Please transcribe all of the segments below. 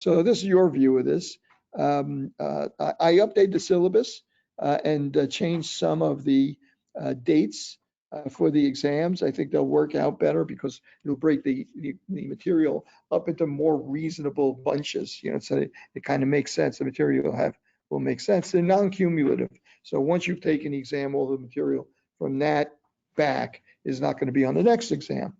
So this is your view of this. I updated the syllabus and changed some of the dates for the exams. I think they'll work out better because it'll break the material up into more reasonable bunches, you know, so it kind of makes sense. The material will make sense. They're non-cumulative. So once you've taken the exam, all the material from that back is not going to be on the next exam.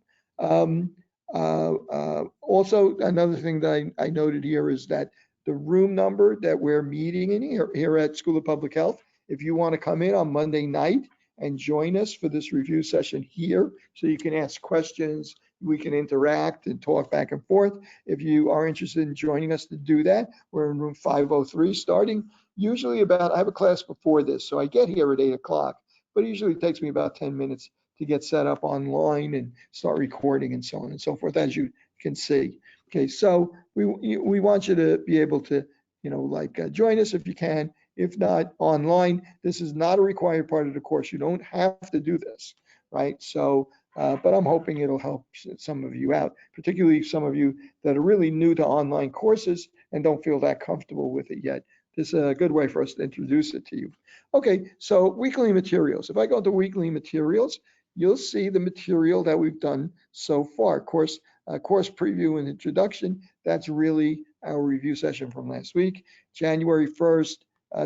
Also, another thing that I noted here is that the room number that we're meeting in here at School of Public Health, if you want to come in on Monday night and join us for this review session here, so you can ask questions, we can interact and talk back and forth. If you are interested in joining us to do that, we're in room 503 starting usually about, I have a class before this, so I get here at 8 o'clock, but it usually takes me about 10 minutes to get set up online and start recording and so on and so forth, as you can see. Okay, so we want you to be able to, you know, like join us if you can. If not, online. This is not a required part of the course. You don't have to do this, right? So, but I'm hoping it'll help some of you out, particularly some of you that are really new to online courses and don't feel that comfortable with it yet. This is a good way for us to introduce it to you. Okay, so weekly materials. If I go to weekly materials, you'll see the material that we've done so far. Course preview and introduction, that's really our review session from last week. January 1st,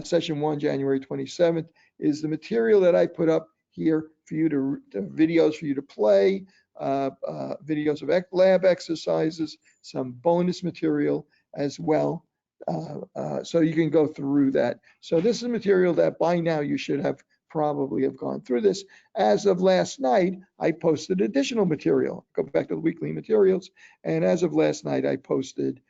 session 1, January 27th, is the material that I put up here for you to videos for you to play, videos of lab exercises, some bonus material as well. So you can go through that. So this is material that by now you should have probably have gone through this. As of last night, I posted additional material. Go back to the weekly materials, and as of last night, I posted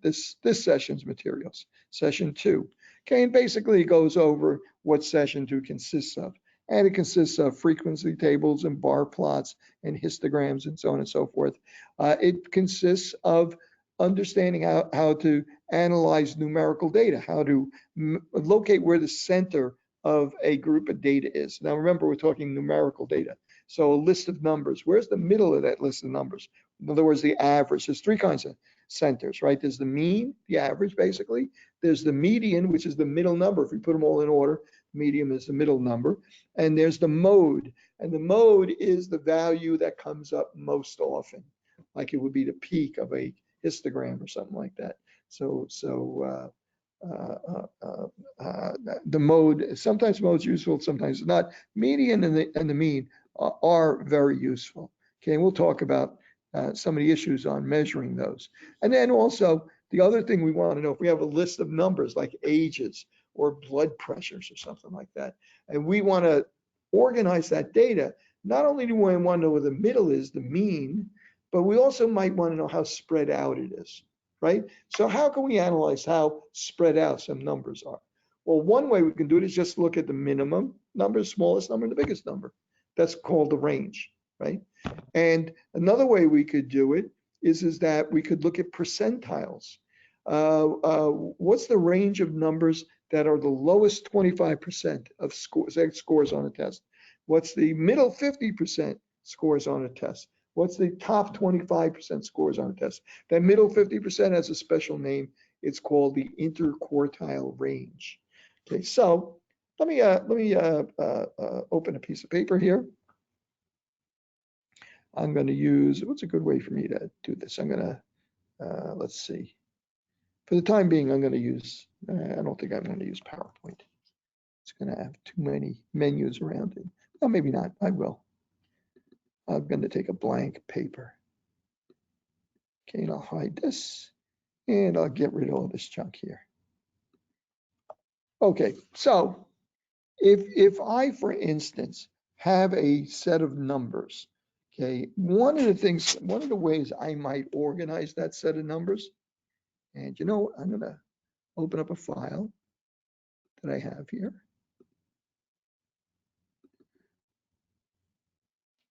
this session's materials, session 2. Okay, and basically it goes over what session 2 consists of, and it consists of frequency tables and bar plots and histograms and so on and so forth. It consists of understanding how to analyze numerical data, how to locate where the center of a group of data is. Now remember, we're talking numerical data. So a list of numbers, where's the middle of that list of numbers? In other words, the average. There's 3 kinds of centers, right? There's the mean, the average basically. There's the median, which is the middle number. If we put them all in order, median is the middle number. And there's the mode. And the mode is the value that comes up most often. Like it would be the peak of a histogram or something like that. So the mode, sometimes mode's useful, sometimes not. Median and the mean are very useful. Okay, and we'll talk about some of the issues on measuring those. And then also the other thing we want to know, if we have a list of numbers like ages or blood pressures or something like that, and we want to organize that data, not only do we want to know where the middle is, the mean, but we also might want to know how spread out it is, right? So how can we analyze how spread out some numbers are? Well, one way we can do it is just look at the minimum number, the smallest number, and the biggest number. That's called the range, right? And another way we could do it is that we could look at percentiles. What's the range of numbers that are the lowest 25% of scores on a test? What's the middle 50% scores on a test? What's the top 25% scores on a test? That middle 50% has a special name. It's called the interquartile range. Okay, so let me open a piece of paper here. I'm going to use, what's a good way for me to do this? I'm going to, let's see. For the time being, I'm going to use, I don't think I'm going to use PowerPoint. It's going to have too many menus around it. Well, maybe not, I will. I'm going to take a blank paper. Okay, and I'll hide this, and I'll get rid of all this junk here. Okay, so if I, for instance, have a set of numbers, okay, one of the ways I might organize that set of numbers, and you know, I'm going to open up a file that I have here.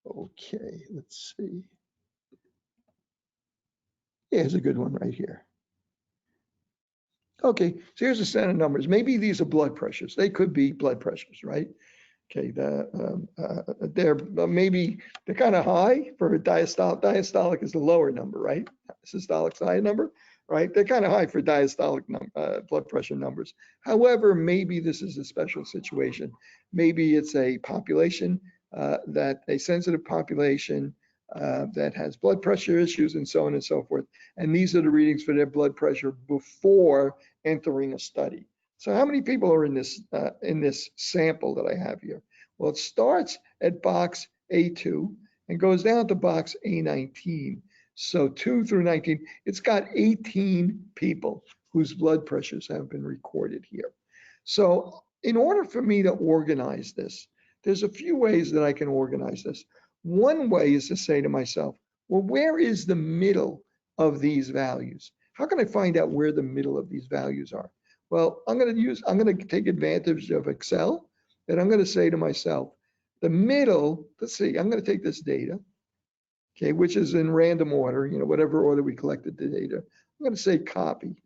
Okay, let's see. Yeah, here's a good one right here. Okay, so here's a set of numbers. Maybe these are blood pressures. They could be blood pressures, right? Okay, they're maybe they're kind of high for a diastolic. Diastolic is the lower number, right? Systolic's the higher number, right? They're kind of high for diastolic blood pressure numbers. However, maybe this is a special situation. Maybe it's a population that a sensitive population that has blood pressure issues and so on and so forth. And these are the readings for their blood pressure before entering a study. So how many people are in this sample that I have here? Well, it starts at box A2 and goes down to box A19. So 2 through 19, it's got 18 people whose blood pressures have been recorded here. So in order for me to organize this, there's a few ways that I can organize this. One way is to say to myself, well, where is the middle of these values? How can I find out where the middle of these values are? Well, I'm going to take advantage of Excel, and I'm going to say to myself, the middle, let's see, I'm going to take this data, okay, which is in random order, whatever order we collected the data. I'm going to say copy.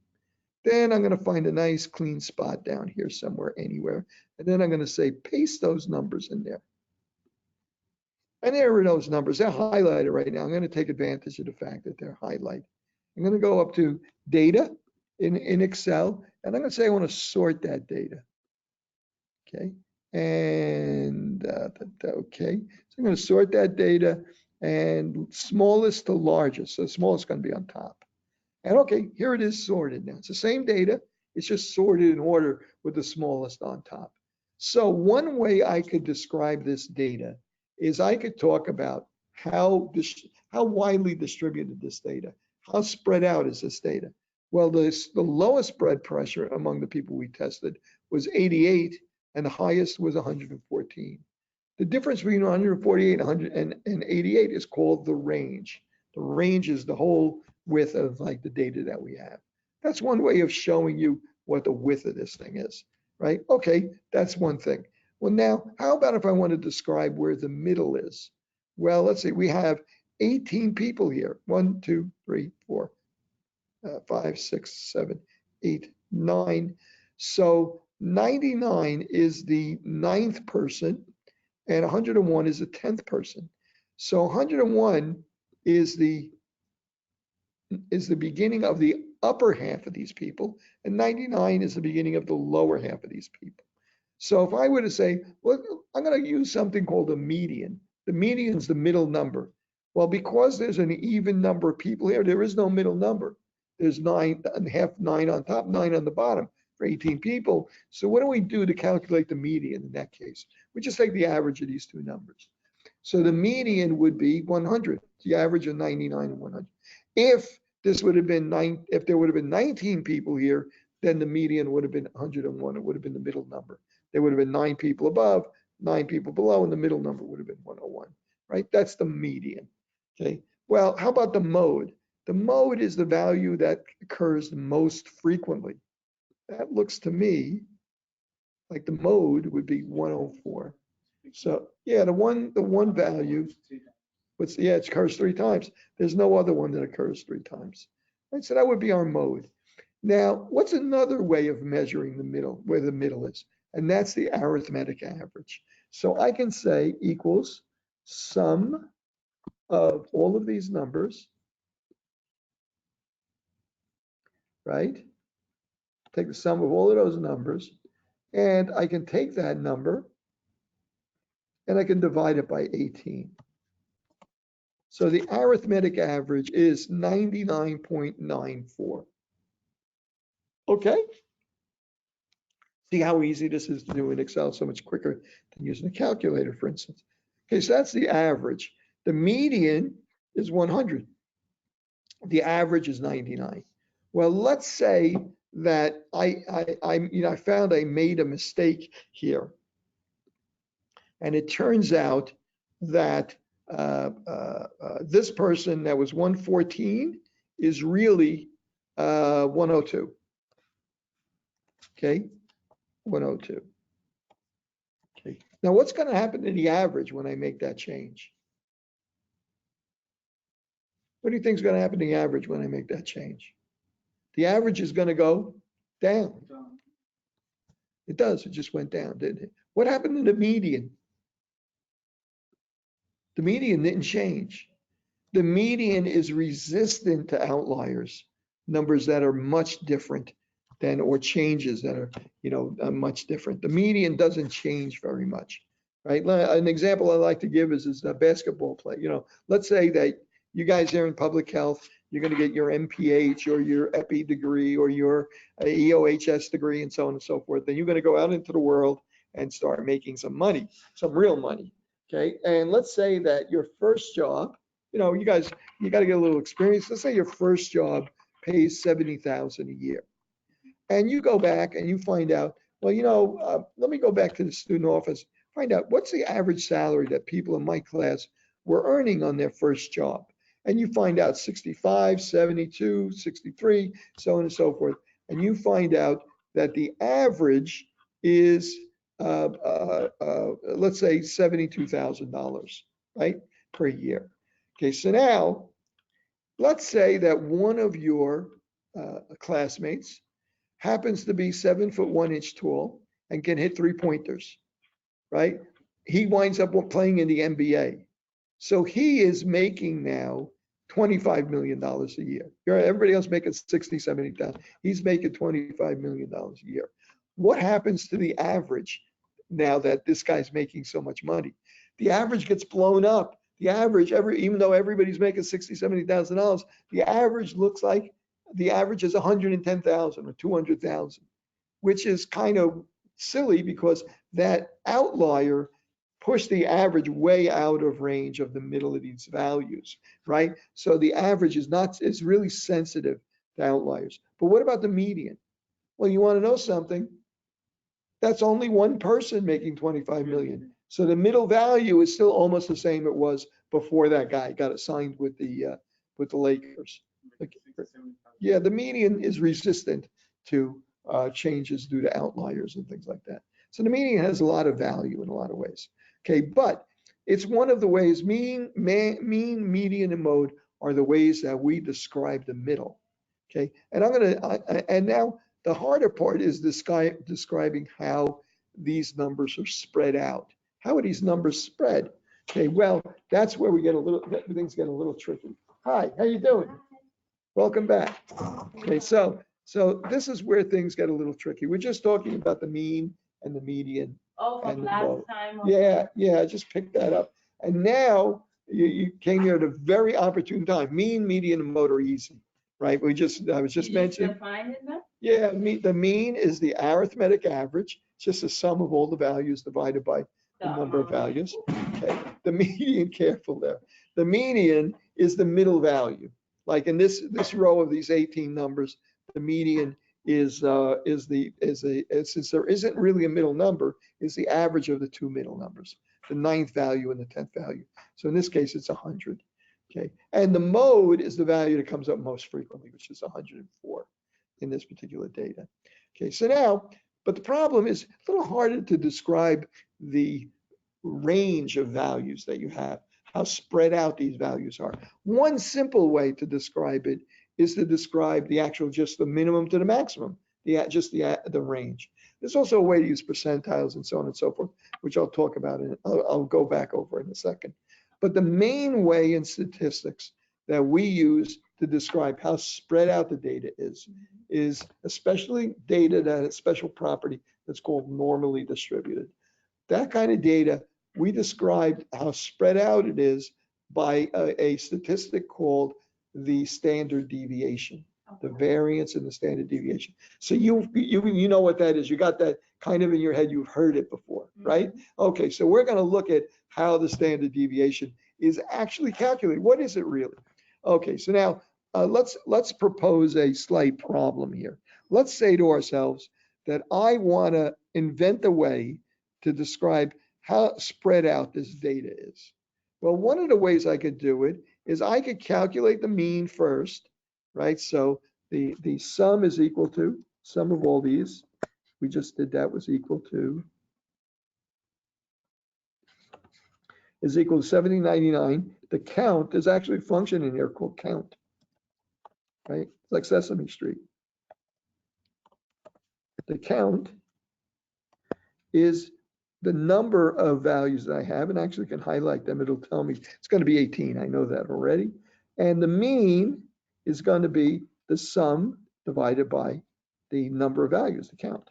Then I'm going to find a nice clean spot down here somewhere, anywhere. And then I'm going to say paste those numbers in there. And there are those numbers. They're highlighted right now. I'm going to take advantage of the fact that they're highlighted. I'm going to go up to data in Excel, and I'm going to say I want to sort that data. Okay. And okay. So I'm going to sort that data and smallest to largest. So the smallest is going to be on top. And okay, here it is sorted now. It's the same data. It's just sorted in order with the smallest on top. So one way I could describe this data is I could talk about how widely distributed this data, how spread out is this data. Well, the lowest blood pressure among the people we tested was 88, and the highest was 114. The difference between 148 and 88 is called the range. The range is the whole width of like the data that we have. That's one way of showing you what the width of this thing is, right? Okay, that's one thing. Well, now, how about if I want to describe where the middle is? Well, let's see, we have 18 people here. 1, 2, 3, 4, 5, 6, 7, 8, 9. So 99 is the 9th person, and 101 is the 10th person. So 101 is the beginning of the upper half of these people, and 99 is the beginning of the lower half of these people. So if I were to say, well, I'm going to use something called a median. The median is the middle number. Well, because there's an even number of people here, there is no middle number. There's 9 and half 9 on top, 9 on the bottom for 18 people. So what do we do to calculate the median in that case? We just take the average of these two numbers. So the median would be 100, the average of 99 and 100. If there would have been 19 people here, then the median would have been 101. It would have been the middle number. There would have been 9 people above, 9 people below, and the middle number would have been 101, right? That's the median, okay? Well, how about the mode? The mode is the value that occurs most frequently. That looks to me like the mode would be 104. So yeah, the one value, it occurs 3 times. There's no other one that occurs 3 times. Right? So that would be our mode. Now, what's another way of measuring the middle, where the middle is? And that's the arithmetic average. So I can say equals sum of all of these numbers, right? Take the sum of all of those numbers, and I can take that number and I can divide it by 18. So the arithmetic average is 99.94. Okay? See how easy this is to do in Excel, so much quicker than using a calculator, for instance. Okay, so that's the average. The median is 100. The average is 99. Well, let's say that I found I made a mistake here. And it turns out that this person that was 114 is really 102. Okay, 102. Okay, now what's going to happen to the average when I make that change? What do you think is going to happen to the average when I make that change? The average is going to go down. It does. It just went down, didn't it? What happened to the median? The median didn't change. The median is resistant to outliers, numbers that are much different than, or changes that are, much different. The median doesn't change very much, right? An example I like to give is a basketball play. Let's say that you guys are in public health, you're going to get your MPH or your EPI degree or your EOHS degree and so on and so forth. Then you're going to go out into the world and start making some money, some real money. Okay. And let's say that your first job, you got to get a little experience. Let's say your first job pays $70,000 a year. And you go back and you find out, well, let me go back to the student office, find out what's the average salary that people in my class were earning on their first job. And you find out 65, 72, 63, so on and so forth. And you find out that the average is, let's say $72,000, right, per year. Okay, so now let's say that one of your classmates happens to be 7'1" tall and can hit 3-pointers, right? He winds up playing in the NBA. So he is making now $25 million a year. Everybody else making 60, 70,000. He's making $25 million a year. What happens to the average now that this guy's making so much money? The average gets blown up. The average, even though everybody's making $60,000, $70,000, the average looks like the average is 110,000 or 200,000, which is kind of silly because that outlier pushed the average way out of range of the middle of these values, right? So the average is really sensitive to outliers. But what about the median? Well, you want to know something? That's only one person making 25 million. So the middle value is still almost the same it was before that guy got assigned with the Lakers. Yeah, the median is resistant to changes due to outliers and things like that. So the median has a lot of value in a lot of ways. Okay, but it's one of the ways, mean, median, and mode are the ways that we describe the middle. Okay, and and now the harder part is describing how these numbers are spread out. How are these numbers spread? Okay, well, that's where things get a little tricky. Hi, how you doing? Welcome back. Okay, so this is where things get a little tricky. We're just talking about the mean and the median. Oh, from last time. Okay. Yeah, I just picked that up. And now you came here at a very opportune time. Mean, median, and mode are easy, right? I was just mentioning. Define it now? Yeah, the mean is the arithmetic average. It's just the sum of all the values divided by the number of values. Okay. The median, careful there. The median is the middle value. Like in this row of these 18 numbers, the median is since there isn't really a middle number, is the average of the two middle numbers, the 9th value and the 10th value. So in this case, it's 100. Okay, and the mode is the value that comes up most frequently, which is 104 in this particular data. Okay, so now, but the problem is a little harder to describe the range of values that you have, how spread out these values are. One simple way to describe it is to describe just the minimum to the maximum, the range. There's also a way to use percentiles and so on and so forth, which I'll talk about and I'll go back over in a second. But the main way in statistics that we use to describe how spread out the data is especially data that has special property that's called normally distributed. That kind of data, we described how spread out it is by a statistic called the standard deviation, the variance in the standard deviation. So you know what that is. You got that kind of in your head. You've heard it before, right? Okay, so we're going to look at how the standard deviation is actually calculated. What is it really? Okay, so now let's propose a slight problem here. Let's say to ourselves that I want to invent a way to describe how spread out this data is. Well, one of the ways I could do it is I could calculate the mean first, right? So the sum is equal to, sum of all these, we just did that, was equal to, is equal to 7099. The count, is actually a function in here called count, right? It's like Sesame Street. The count is the number of values that I have, and actually can highlight them. It'll tell me it's going to be 18. I know that already. And the mean is going to be the sum divided by the number of values, the count,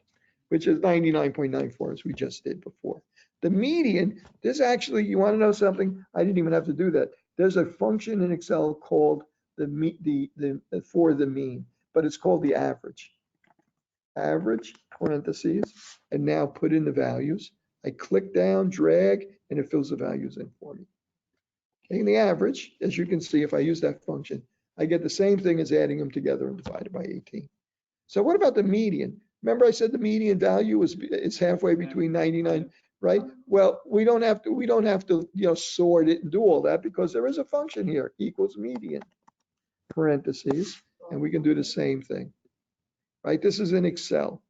which is 99.94, as we just did before. The median, this actually, you want to know something? I didn't even have to do that. There's a function in Excel called for the mean, but it's called the average. Average, parentheses, and now put in the values. I click down, drag, and it fills the values in for me. Okay, and the average, as you can see, if I use that function, I get the same thing as adding them together and divided by 18. So what about the median? Remember I said the median value is halfway between 99, right? Well, we don't have to sort it and do all that because there is a function here, equals median, parentheses, and we can do the same thing, right? This is in Excel.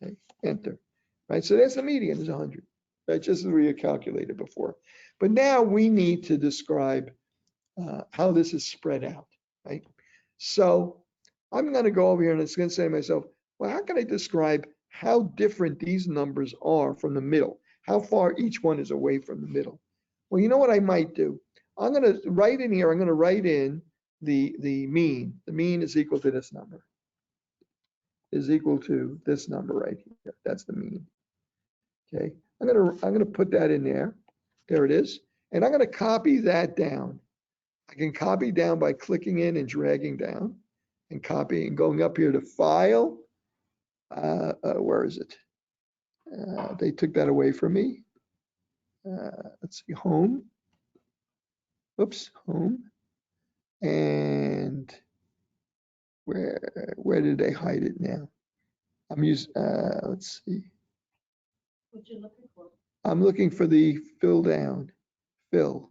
Okay, enter, right? So that's the median is 100, right? Just as we had calculated before. But now we need to describe how this is spread out, right? So I'm going to go over here and it's going to say to myself, well, how can I describe how different these numbers are from the middle? How far each one is away from the middle? Well, you know what I might do? I'm going to write in here, I'm going to write in the mean. The mean is equal to this number. Is equal to this number right here. That's the mean. Okay, I'm going to put that in there. There it is. And I'm going to copy that down. I can copy down by clicking in and dragging down and copying, going up here to File. Where is it? They took that away from me. Let's see, Home. Oops, Home. And where did they hide it now? I'm using, let's see. What you looking for? I'm looking for the fill down. Fill.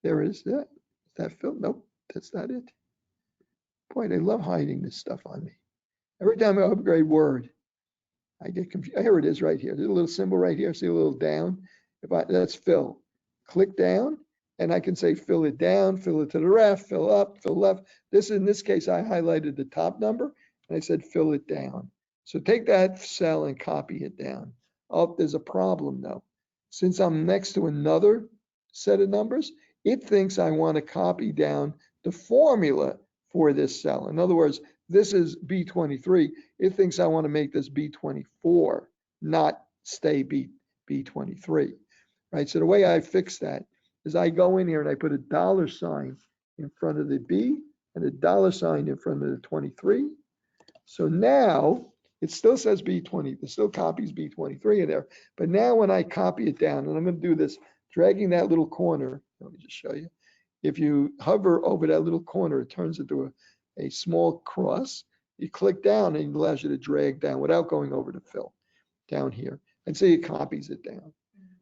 There it is. That fill? Nope, that's not it. Boy, they love hiding this stuff on me. Every time I upgrade Word, I get confused. Here it is right here. There's a little symbol right here. See a little down? That's fill. Click down and I can say fill it down, fill it to the left, fill up, fill left. In this case, I highlighted the top number and I said fill it down. So take that cell and copy it down. Oh, there's a problem though. Since I'm next to another set of numbers, it thinks I want to copy down the formula for this cell. In other words, this is B23. It thinks I want to make this B24, not stay B23, right? So the way I fix that is I go in here and I put a $ in front of the B and a $ in front of the 23. So now it still says B20, it still copies B23 in there. But now when I copy it down, and I'm going to do this, dragging that little corner, let me just show you. If you hover over that little corner, it turns into a small cross. You click down and it allows you to drag down without going over to fill down here. And so it copies it down.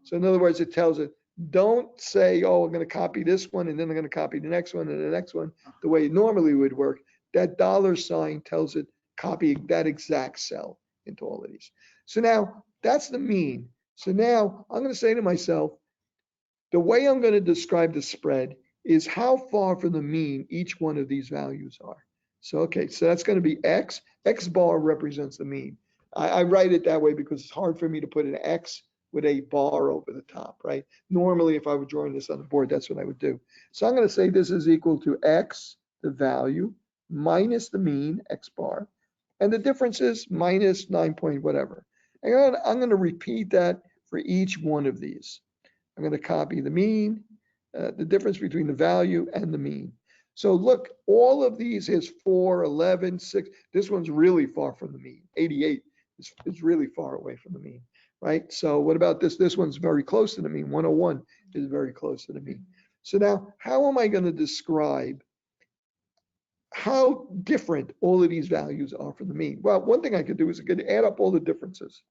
So in other words, it tells it, don't say, oh, I'm going to copy this one and then I'm going to copy the next one and the next one the way it normally would work. That $ tells it copy that exact cell into all of these. So now that's the mean. So now I'm going to say to myself, the way I'm going to describe the spread is how far from the mean each one of these values are. So, okay, so that's going to be X. X bar represents the mean. I write it that way because it's hard for me to put an X with a bar over the top, right? Normally, if I were drawing this on the board, that's what I would do. So I'm going to say this is equal to X, the value, minus the mean, X bar, and the difference is minus 9 point whatever. And I'm going to repeat that for each one of these. I'm going to copy the mean, the difference between the value and the mean. So look, all of these is 4, 11, 6. This one's really far from the mean. 88 is really far away from the mean, right? So what about this? This one's very close to the mean. 101 is very close to the mean. So now, how am I going to describe how different all of these values are from the mean? Well, one thing I could do is I could add up all the differences.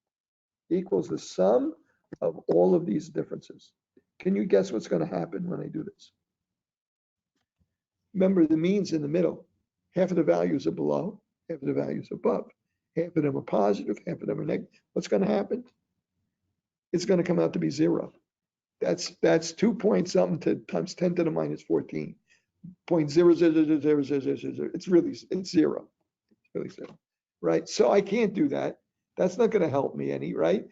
Equals the sum of all of these differences. Can you guess what's going to happen when I do this? Remember, the mean's in the middle. Half of the values are below, half of the values are above. Half of them are positive, half of them are negative. What's going to happen? It's going to come out to be 0. That's 2 point something times 10 to the minus 14. 0.0000000. It's 0. It's really 0, right? So I can't do that. That's not going to help me any, right?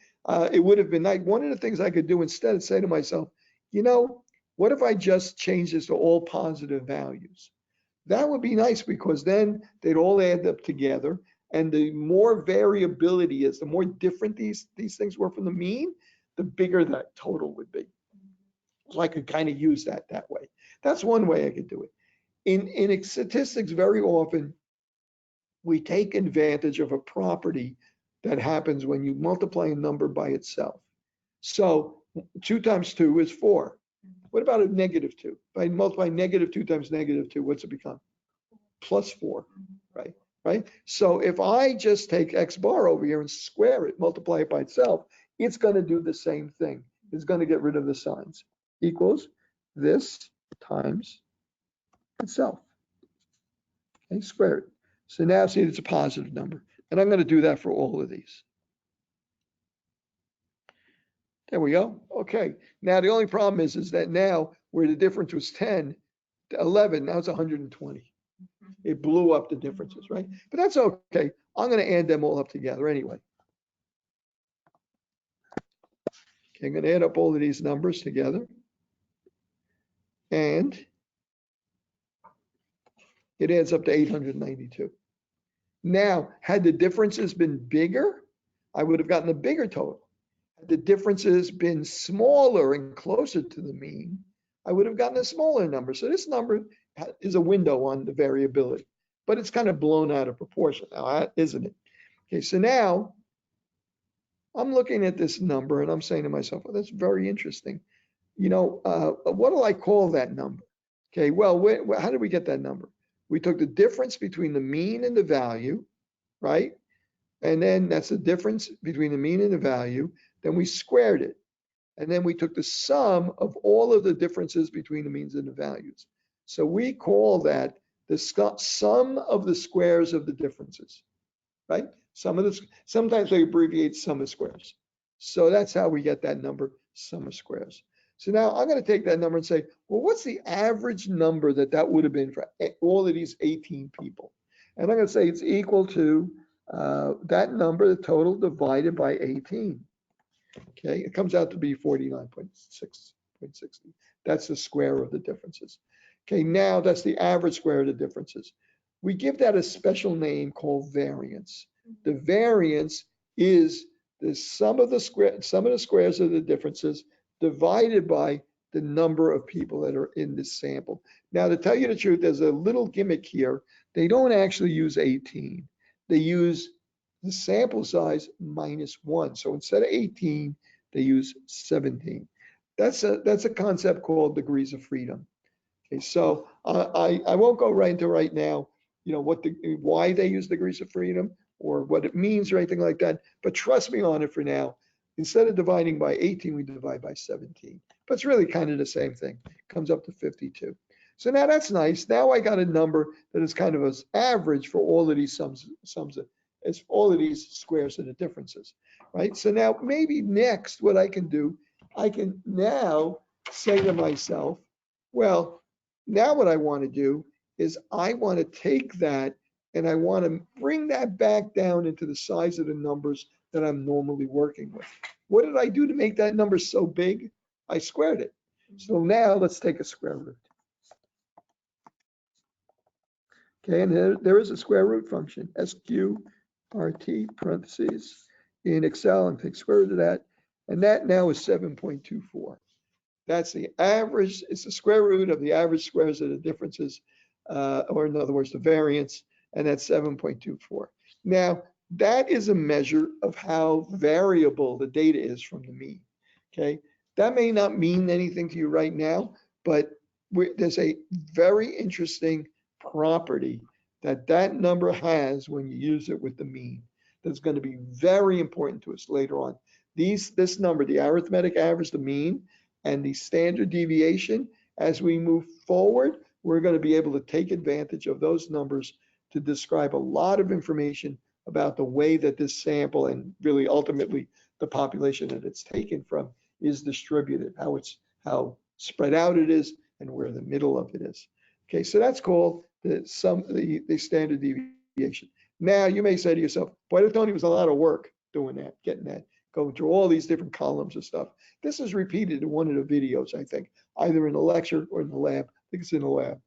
It would have been nice. One of the things I could do instead is say to myself, you know, what if I just change this to all positive values? That would be nice because then they'd all add up together. And the more variability is, the more different these things were from the mean, the bigger that total would be. So I could kind of use that way. That's one way I could do it. In statistics, very often we take advantage of a property that happens when you multiply a number by itself. So 2 times 2 is 4. What about a -2? If I multiply -2 times -2, what's it become? +4, right? Right? So if I just take x bar over here and square it, multiply it by itself, it's going to do the same thing. It's going to get rid of the signs. Equals this times itself. Okay, square it. So now see it's a positive number. And I'm going to do that for all of these. There we go. Okay. Now the only problem is that now where the difference was 10 to 11, now it's 120. It blew up the differences, right? But that's okay. I'm going to add them all up together anyway. Okay, I'm going to add up all of these numbers together. And it adds up to 892. Now, had the differences been bigger, I would have gotten a bigger total. Had the differences been smaller and closer to the mean, I would have gotten a smaller number. So this number is a window on the variability, but it's kind of blown out of proportion now, isn't it? Okay, so now I'm looking at this number and I'm saying to myself, well, that's very interesting. You know, what do I call that number? Okay, well, how did we get that number? We took the difference between the mean and the value, right? And then that's the difference between the mean and the value. Then we squared it. And then we took the sum of all of the differences between the means and the values. So we call that the sum of the squares of the differences, right? Sometimes they abbreviate sum of squares. So that's how we get that number, sum of squares. So now I'm going to take that number and say, well, what's the average number that would have been for all of these 18 people? And I'm going to say it's equal to that number, the total divided by 18. Okay, it comes out to be 49.60. That's the square of the differences. Okay, now that's the average square of the differences. We give that a special name called variance. The variance is the sum of the squares of the differences divided by the number of people that are in this sample. Now, to tell you the truth, there's a little gimmick here. They don't actually use 18. They use the sample size -1. So instead of 18, they use 17. That's a concept called degrees of freedom. Okay, so I won't go right into right now, you know, why they use degrees of freedom or what it means or anything like that. But trust me on it for now. Instead of dividing by 18, we divide by 17. But it's really kind of the same thing. It comes up to 52. So now that's nice. Now I got a number that is kind of an average for all of these sums it's all of these squares of the differences, right? So now maybe next what I can do, I can now say to myself, well, now what I want to do is I want to take that and I want to bring that back down into the size of the numbers that I'm normally working with. What did I do to make that number so big? I squared it. So now let's take a square root. Okay, and there is a square root function, SQRT parentheses in Excel, and take square root of that. And that now is 7.24. That's the average, it's the square root of the average squares of the differences, or in other words, the variance, and that's 7.24. Now, that is a measure of how variable the data is from the mean, okay? That may not mean anything to you right now, but there's a very interesting property that number has when you use it with the mean that's going to be very important to us later on. This number, the arithmetic average, the mean, and the standard deviation, as we move forward, we're going to be able to take advantage of those numbers to describe a lot of information about the way that this sample and really ultimately the population that it's taken from is distributed, how spread out it is and where the middle of it is. Okay, so that's called the standard deviation. Now you may say to yourself, boy, Tony, was a lot of work. doing that, getting that, going through all these different columns of stuff. This is repeated in one of the videos, I think, either in the lecture or in the lab. I think it's in the lab.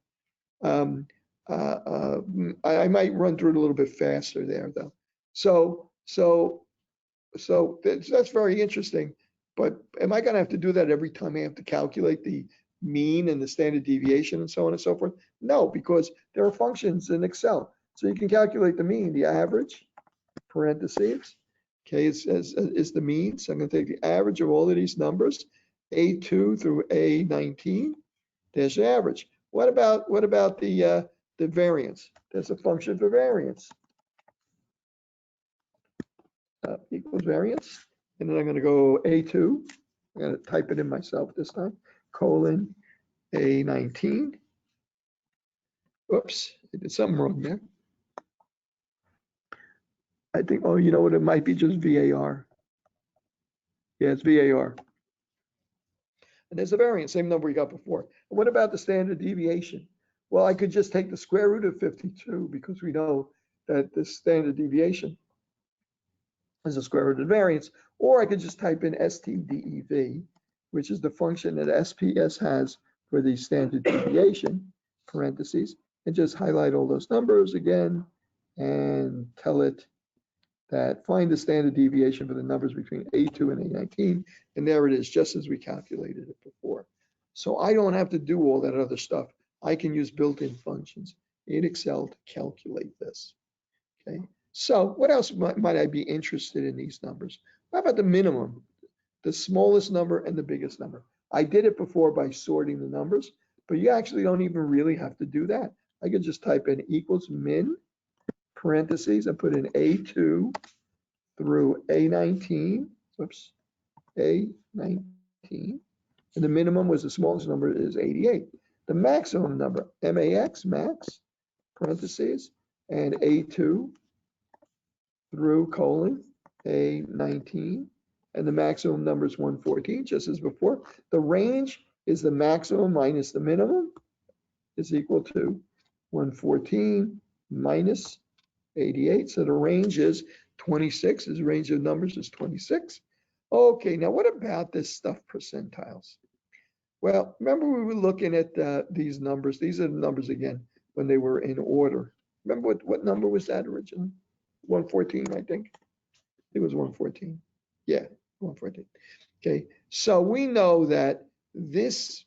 I might run through it a little bit faster there, though. So that's very interesting. But am I going to have to do that every time I have to calculate the mean and the standard deviation and so on and so forth? No, because there are functions in Excel. So you can calculate the mean, the average, parentheses. Okay, is the mean. So I'm going to take the average of all of these numbers, A2 through A19. There's the average. What about the variance? There's a function for variance. Equals variance. And then I'm going to go A2. I'm going to type it in myself this time. Colon A19. Oops, I did something wrong there. I think, oh, you know what? It might be just VAR. Yeah, it's VAR. And there's a variance, same number we got before. What about the standard deviation? Well, I could just take the square root of 52 because we know that the standard deviation is the square root of the variance, or I could just type in STDEV, which is the function that SPS has for the standard deviation, parentheses, and just highlight all those numbers again and tell it that find the standard deviation for the numbers between A2 and A19, and there it is, just as we calculated it before. So I don't have to do all that other stuff. I can use built-in functions in Excel to calculate this, okay? So what else might I be interested in these numbers? How about the minimum, the smallest number and the biggest number? I did it before by sorting the numbers, but you actually don't even really have to do that. I can just type in equals min, parentheses, and put in A2 through A19, oops, A19, and the minimum was the smallest number is 88. The maximum number, MAX, max, parentheses, and A2 through colon A19, and the maximum number is 114, just as before. The range is the maximum minus the minimum is equal to 114 minus 88. So the range is 26. His range of numbers is 26. Okay, now what about this stuff, percentiles? Well, remember we were looking at these numbers. These are the numbers again when they were in order. Remember what number was that originally? 114, I think. It was 114. Yeah, 114. Okay, so we know that this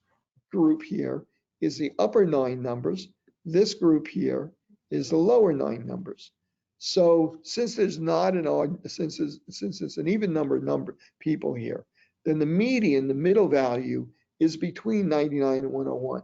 group here is the upper 9 numbers. This group here is the lower 9 numbers. So since there's not an odd, since it's an even number of people here, then the median, the middle value, is between 99 and 101.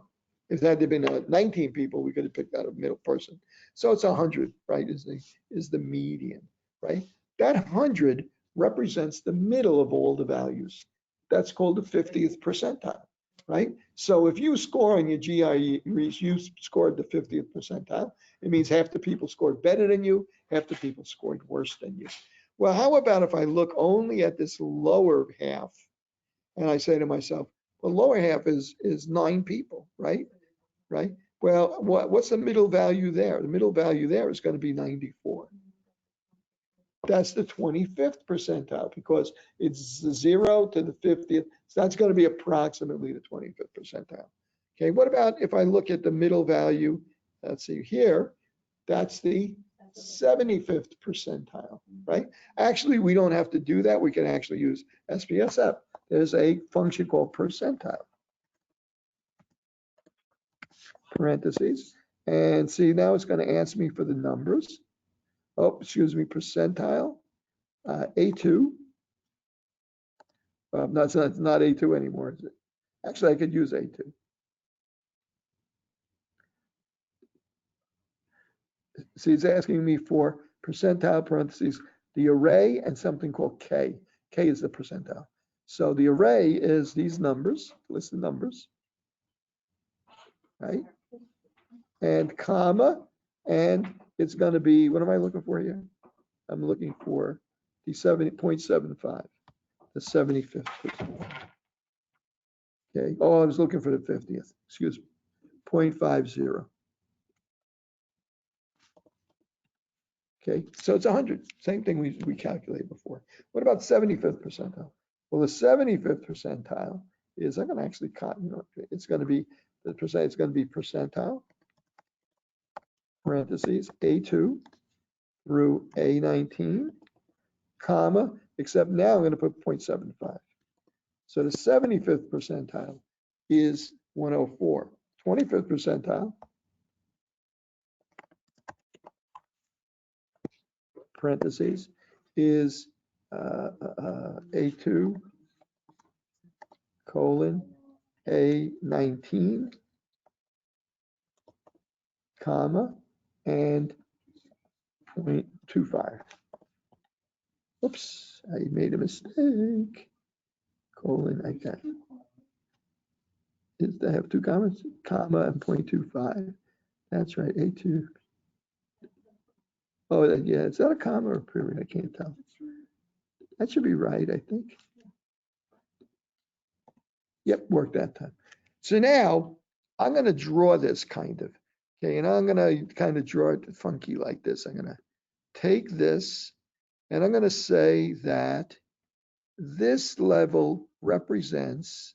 If that had been 19 people, we could have picked out a middle person. So it's 100, right, is the median, right? That 100 represents the middle of all the values. That's called the 50th percentile, right? So if you score on your GRE, you scored the 50th percentile, it means half the people scored better than you, half the people scored worse than you. Well, how about if I look only at this lower half and I say to myself, well, lower half is 9 people, right? Right? Well, what's the middle value there? The middle value there is going to be 94. That's the 25th percentile because it's 0 to the 50th. So that's going to be approximately the 25th percentile. Okay, what about if I look at the middle value? Let's see here. That's the 75th percentile, right? Actually, we don't have to do that. We can actually use SPSS. There's a function called percentile. Parentheses. And see, now it's going to ask me for the numbers. Oh, excuse me, percentile. A2. No, it's not A2 anymore, is it? Actually, I could use A2. See, it's asking me for percentile, parentheses, the array, and something called K. K is the percentile. So the array is these numbers, list the numbers, right? And comma, and it's going to be, what am I looking for here? I'm looking for the 70.75, the 75th percentile. Okay. Oh, I was looking for the 50th. Excuse me. 0.50. Okay, so it's 100, same thing we calculated before. What about 75th percentile? Well, the 75th percentile is, I'm going to actually, it's going to be, it's going to be percentile, parentheses, A2 through A19, comma, except now I'm going to put 0.75. So the 75th percentile is 104. 25th percentile, parentheses, is A2 colon A19, comma, and 0.25. Oops, I made a mistake. Colon, I got, is I have two commas, comma and 0.25. That's right, A2. Oh, yeah, is that a comma or a period? I can't tell. That should be right, I think. Yep, worked that time. So now I'm going to draw this kind of, okay, and I'm going to kind of draw it funky like this. I'm going to take this and I'm going to say that this level represents,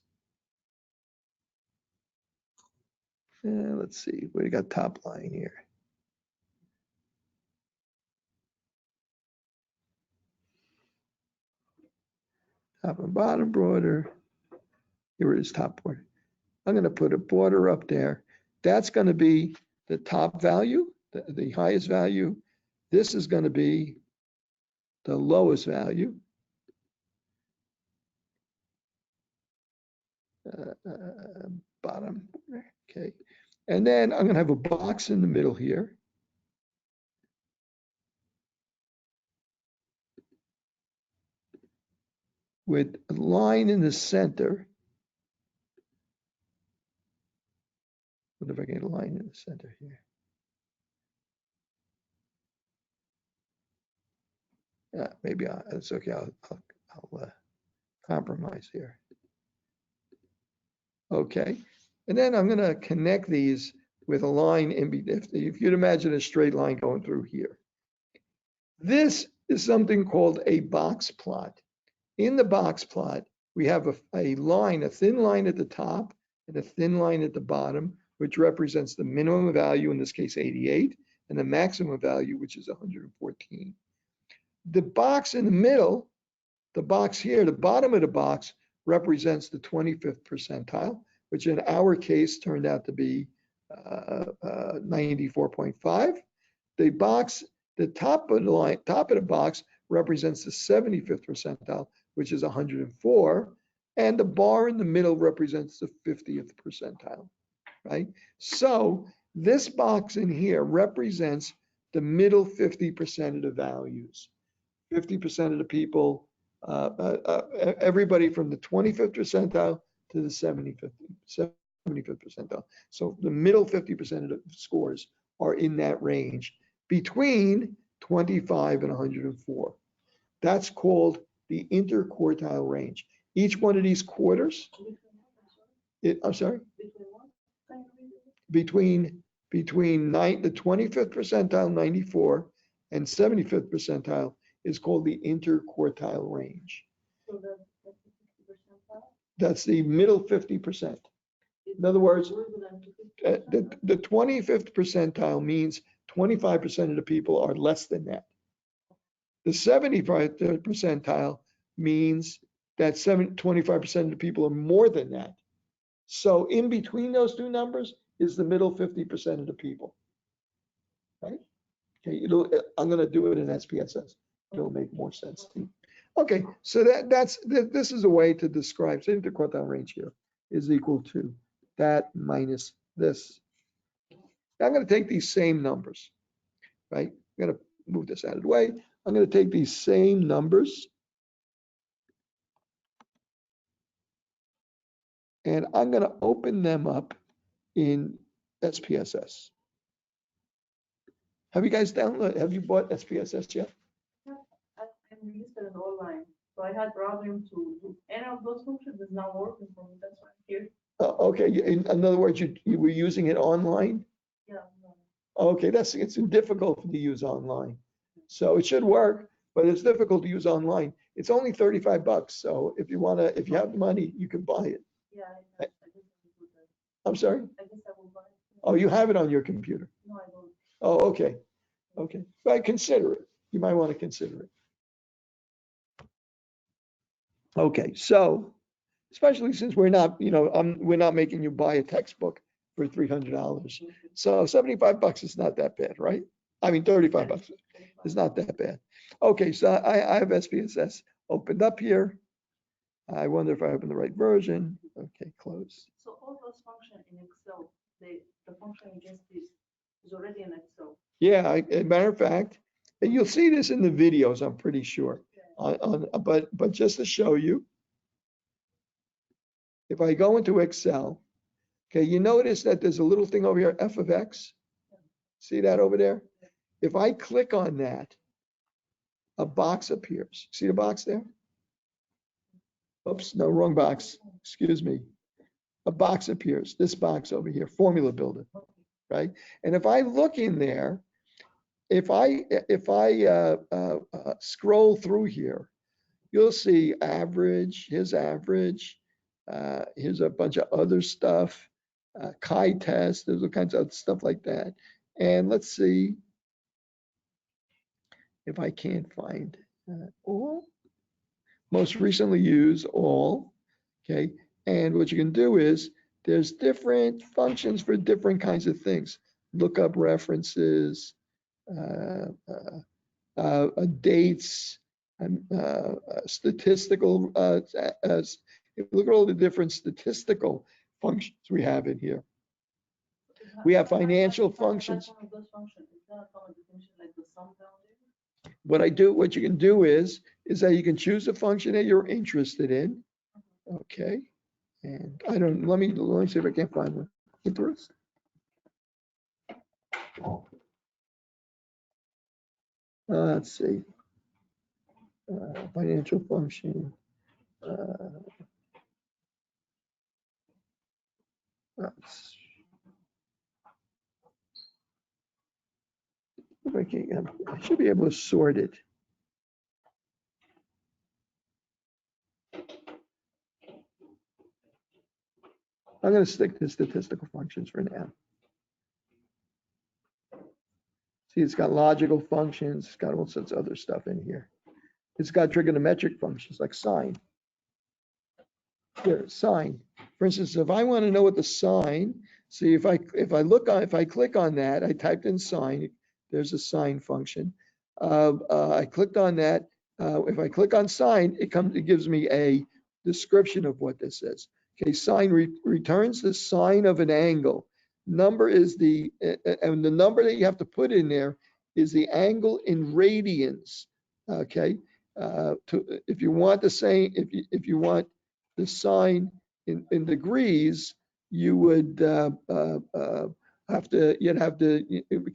let's see, we got top line here. Top and bottom border. Here it is, top border. I'm going to put a border up there. That's going to be the top value, the highest value. This is going to be the lowest value. Bottom, okay. And then I'm going to have a box in the middle here. With a line in the center. What if I get a line in the center here? Yeah, maybe it's okay. I'll compromise here. Okay, and then I'm going to connect these with a line in between. If you'd imagine a straight line going through here. This is something called a box plot. In the box plot, we have a line, a thin line at the top and a thin line at the bottom, which represents the minimum value, in this case 88, and the maximum value, which is 114. The box in the middle, the box here, the bottom of the box, represents the 25th percentile, which in our case turned out to be 94.5. The box, the top of the line, top of the box represents the 75th percentile, which is 104, and the bar in the middle represents the 50th percentile, right? So this box in here represents the middle 50% of the values. 50% of the people, everybody from the 25th percentile to the 75th percentile. So the middle 50% of the scores are in that range between 25 and 104. That's called the interquartile range. Each one of these quarters, I'm sorry, between the 25th percentile, 94, and 75th percentile is called the interquartile range. So that's the 50%. That's the middle 50%. In other words, the 25th percentile means 25% of the people are less than that. The 75th percentile means that 25% of the people are more than that. So in between those two numbers is the middle 50% of the people, right? Okay, I'm going to do it in SPSS. It'll make more sense to you. Okay, so this is a way to describe, so interquartile range here is equal to that minus this. Now I'm going to take these same numbers, right? I'm going to move this out of the way. I'm going to take these same numbers and I'm going to open them up in SPSS. Have you guys have you bought SPSS yet? I'm registered in online, so I had problem to do any of those functions. Is not working for me. That's why I'm here. Okay, in other words, you were using it online? Yeah. No. Okay, it's difficult to use online. So it should work, but it's difficult to use online. It's only $35. So if you have the money, you can buy it. Yeah, I guess I will do that. I'm sorry? I guess I will buy it. Oh, you have it on your computer. No, I don't. Oh, okay. Okay. But consider it. You might want to consider it. Okay. So especially since we're not, we're not making you buy a textbook for $300. So $75 is not that bad, right? I mean, $35 is not that bad. Okay, so I have SPSS opened up here. I wonder if I opened the right version. Okay, close. So all those functions in Excel, the function you just did is already in Excel. Yeah, as a matter of fact, and you'll see this in the videos, I'm pretty sure. But just to show you, if I go into Excel, okay, you notice that there's a little thing over here, f of x. See that over there? If I click on that, a box appears. See the box there? Oops, no, wrong box. Excuse me. A box appears. This box over here, formula builder, right? And if I look in there, if I scroll through here, you'll see average. Here's average. Here's a bunch of other stuff. Chi-test. There's all kinds of stuff like that. And let's see if I can't find all. Most recently used all. Okay. And what you can do is there's different functions for different kinds of things. Look up references, dates, statistical. Look at all the different statistical functions we have in here. We have financial functions. What you can do is that you can choose a function that you're interested in. Okay. And let me see if I can find one. Interest. Let's see. Financial function. I should be able to sort it. I'm going to stick to statistical functions for now. See, it's got logical functions. It's got all sorts of other stuff in here. It's got trigonometric functions like sine. Here, sine. For instance, if I want to know what the sine, see if I click on that, I typed in sine. There's a sine function. I clicked on that. If I click on sine, it gives me a description of what this is. Okay, sine returns the sine of an angle. Number is and the number that you have to put in there is the angle in radians. Okay, if you want the same, if you want the sine in degrees, you would have to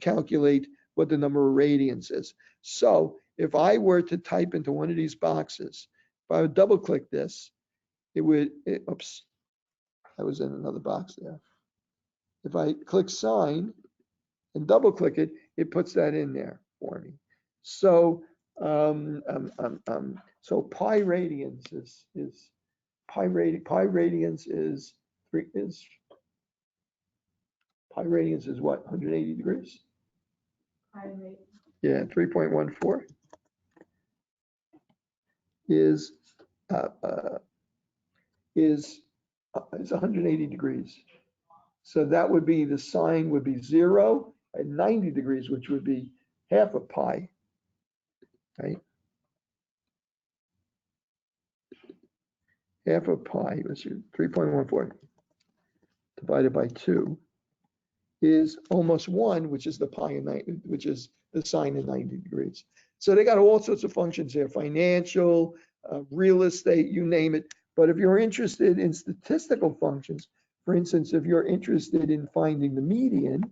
calculate what the number of radians is. So if I were to type into one of these boxes, if I would double click this, oops, I was in another box there. If I click sine and double click it, it puts that in there for me. So so pi radians is pi radians is pi radians is what, 180 degrees? Yeah, 3.14 is 180 degrees. So that would be, the sine would be 0 at 90 degrees, which would be half a pi, right? Half of pi, let's see, 3.14 divided by 2 is almost 1, which is the pi in 90, which is the sine in 90 degrees. So they got all sorts of functions here, financial, real estate, you name it. But if you're interested in statistical functions, for instance, if you're interested in finding the median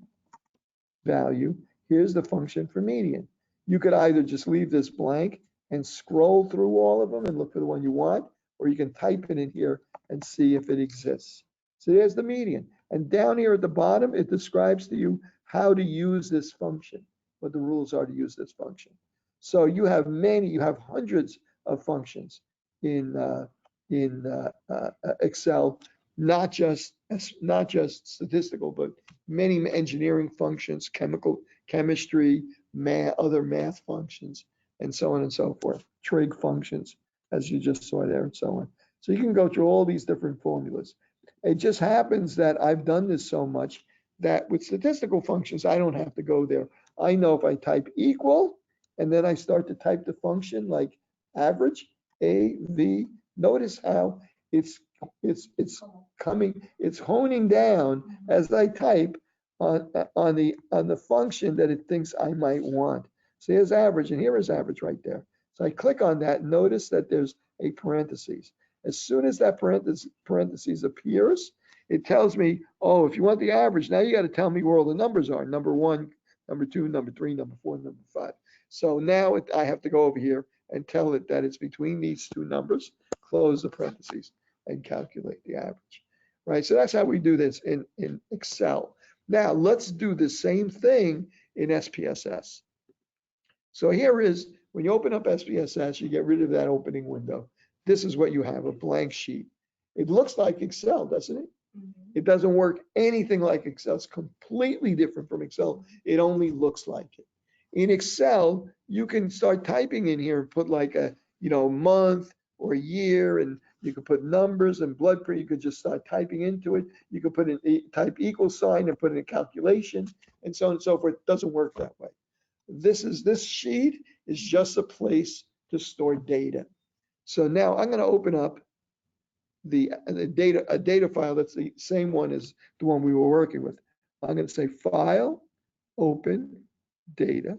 value, here's the function for median. You could either just leave this blank and scroll through all of them and look for the one you want, or you can type it in here and see if it exists. So there's the median. And down here at the bottom, it describes to you how to use this function, what the rules are to use this function. So you have hundreds of functions in Excel, not just statistical, but many engineering functions, chemistry, other math functions, and so on and so forth, trig functions, as you just saw there, and so on. So you can go through all these different formulas. It just happens that I've done this so much that with statistical functions, I don't have to go there. I know if I type equal, and then I start to type the function like average, AV, notice how it's honing down as I type on the function that it thinks I might want. So here's average, and here is average right there. So I click on that, notice that there's a parentheses. As soon as that parentheses appears, it tells me, oh, if you want the average, now you got to tell me where all the numbers are. Number 1, number 2, number 3, number 4, number 5. So now I have to go over here and tell it that it's between these two numbers, close the parentheses, and calculate the average. Right? So that's how we do this in Excel. Now let's do the same thing in SPSS. So here is, when you open up SPSS, you get rid of that opening window. This is what you have, a blank sheet. It looks like Excel, doesn't it? It doesn't work anything like Excel. It's completely different from Excel. It only looks like it. In Excel, you can start typing in here and put like a, month or a year, and you can put numbers and blood pressure. You could just start typing into it. You could put in type equal sign and put in a calculation, and so on and so forth. It doesn't work that way. This sheet is just a place to store data. So now I'm going to open up a data file that's the same one as the one we were working with. I'm going to say File, Open, Data.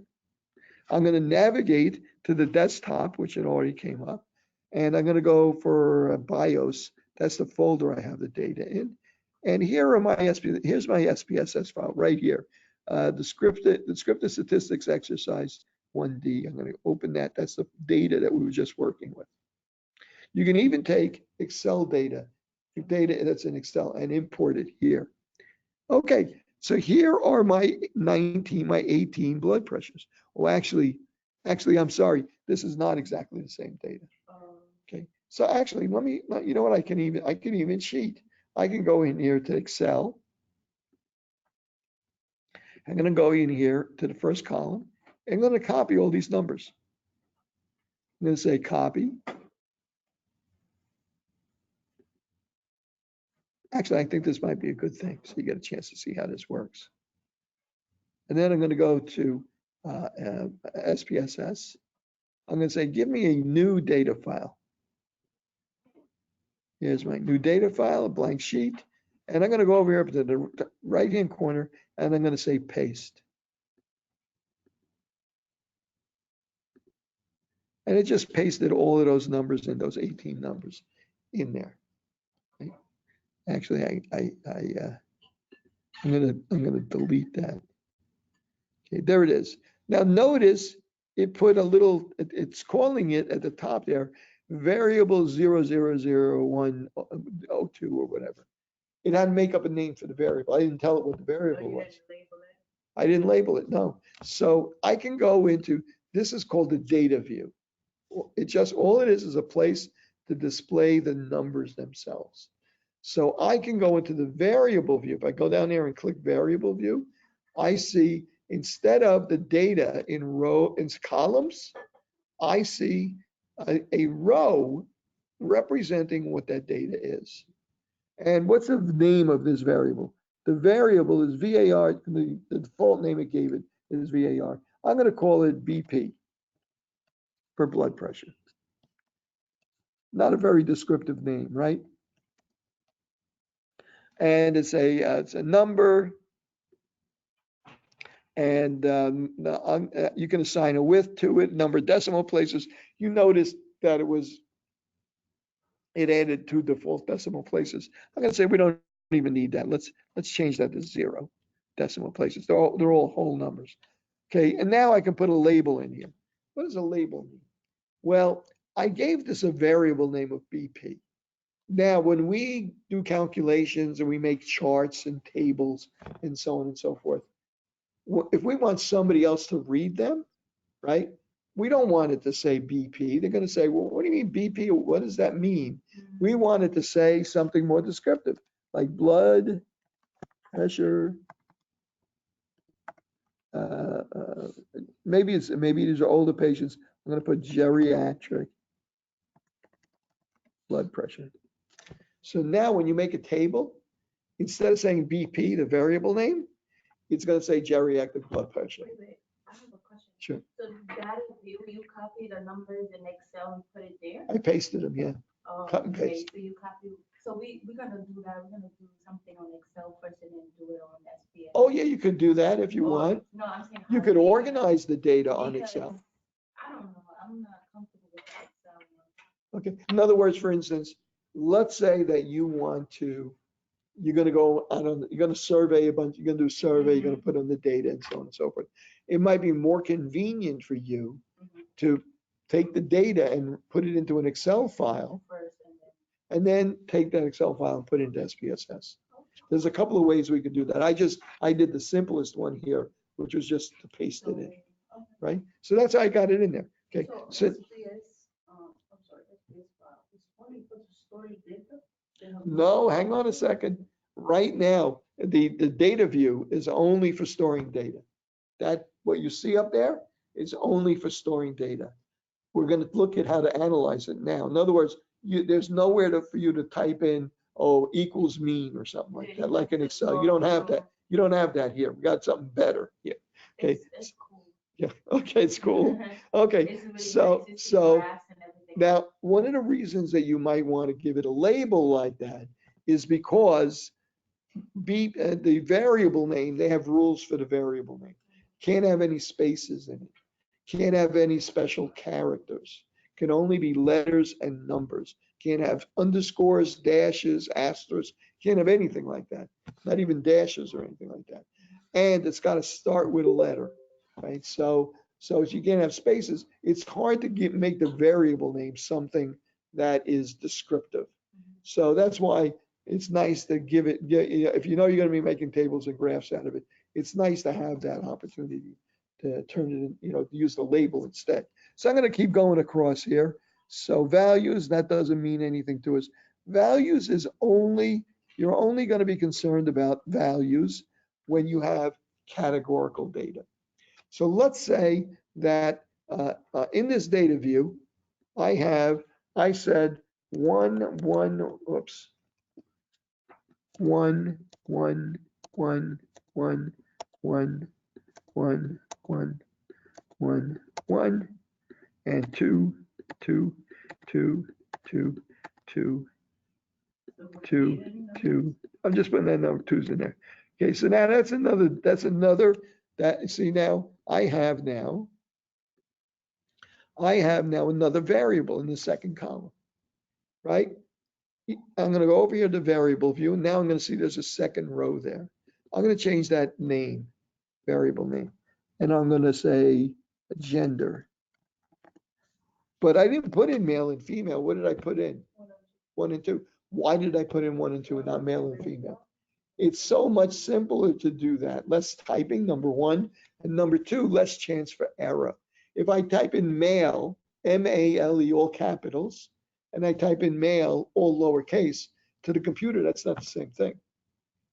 I'm going to navigate to the desktop, which it already came up, and I'm going to go for BIOS. That's the folder I have the data in. And here's my SPSS file right here. The scripted statistics exercise 1D. I'm going to open that. That's the data that we were just working with. You can even take Excel data that's in Excel, and import it here. Okay, so here are my 18 blood pressures. Oh, actually, I'm sorry. This is not exactly the same data. Okay, so actually, you know what? I can even cheat. I can go in here to Excel. I'm going to go in here to the first column. I'm going to copy all these numbers. I'm going to say copy. Actually, I think this might be a good thing, so you get a chance to see how this works. And then I'm going to go to SPSS. I'm going to say, give me a new data file. Here's my new data file, a blank sheet. And I'm going to go over here to the right-hand corner, and I'm going to say paste. And it just pasted all of those numbers in, those 18 numbers in there. Right? Actually, I'm gonna delete that. Okay, there it is. Now notice it put a little, it's calling it at the top there, variable 000102 or whatever. It had to make up a name for the variable. I didn't tell it what the variable was. I didn't label it, no. So I can go into, this is called the data view. It just, all it is a place to display the numbers themselves. So I can go into the variable view. If I go down there and click variable view, I see, instead of the data in columns, I see a row representing what that data is. And what's the name of this variable? The variable is VAR. The default name it gave it is VAR. I'm going to call it BP for blood pressure. Not a very descriptive name, right? And it's a number, and you can assign a width to it, number of decimal places. You notice that it added 2 default decimal places. I'm going to say we don't even need that. Let's change that to 0 decimal places. They're all whole numbers. Okay, and now I can put a label in here. What does a label mean? Well, I gave this a variable name of BP. Now, when we do calculations and we make charts and tables and so on and so forth, if we want somebody else to read them, right, We don't want it to say BP. They're going to say, well, what do you mean BP? What does that mean? We want it to say something more descriptive, like blood pressure. Maybe these are older patients. I'm going to put geriatric blood pressure. So now when you make a table, instead of saying BP, the variable name, it's going to say geriatric blood pressure. Wait, I have a question. Sure. So that view, you copy the numbers in Excel and put it there? I pasted them, yeah. Oh, Cut and okay, paste. so you copy, so we're gonna do that, we're gonna do something on Excel first and then do it on SPSS. Oh, yeah, you could do that if you want. No, I'm saying. You how could we- organize the data on because Excel. I don't know, I'm not comfortable with Excel. Okay. In other words, for instance, let's say that you want to, you're going to go on, you're going to survey a bunch, you're going to do a survey, you're going to put on the data and so on and so forth. It might be more convenient for you to take the data and put it into an Excel file First and then take that Excel file and put it into SPSS. There's a couple of ways we could do that. I did the simplest one here, which was just to paste it in, right? So that's how I got it in there. Okay. So So SPS, I'm sorry, SPS file, it's only for the story data? They have no, hang on a second. Right now, the data view is only for storing data. That, what you see up there is only for storing data. We're going to look at how to analyze it now. In other words, there's nowhere for you to type in, oh, equals mean or something like that, like in Excel. You don't have that. You don't have that here. We got something better here. Okay. It's cool. Yeah. Okay. It's cool. Okay. It's really So, nice to see so graphs and everything. now one of the reasons that you might want to give it a label like that is because the variable name, they have rules for the variable name. Can't have any spaces in it. Can't have any special characters. Can only be letters and numbers. Can't have underscores, dashes, asterisks. Can't have anything like that. Not even dashes or anything like that. And it's got to start with a letter, right? So if you can't have spaces, it's hard to make the variable name something that is descriptive. So that's why it's nice to give it, if you know you're going to be making tables and graphs out of it, it's nice to have that opportunity to turn it in, use the label instead. So I'm going to keep going across here. So values, that doesn't mean anything to us. Values is you're only going to be concerned about values when you have categorical data. So let's say that in this data view, I said 1, 1, 1, 1, 1, 1, 1, 1, 1, 1, 1, and 2, 2, 2, 2, 2, 2, 2. I'm just putting that number twos in there. Okay, so now that's another, see now, I have now another variable in the second column, right? I'm going to go over here to variable view. And now I'm going to see there's a second row there. I'm going to change that name, variable name. And I'm going to say gender. But I didn't put in male and female. What did I put in? 1 and 2. Why did I put in 1 and 2 and not male and female? It's so much simpler to do that. Less typing, number one. And number two, less chance for error. If I type in male, M-A-L-E, all capitals, and I type in male, all lowercase, to the computer, that's not the same thing.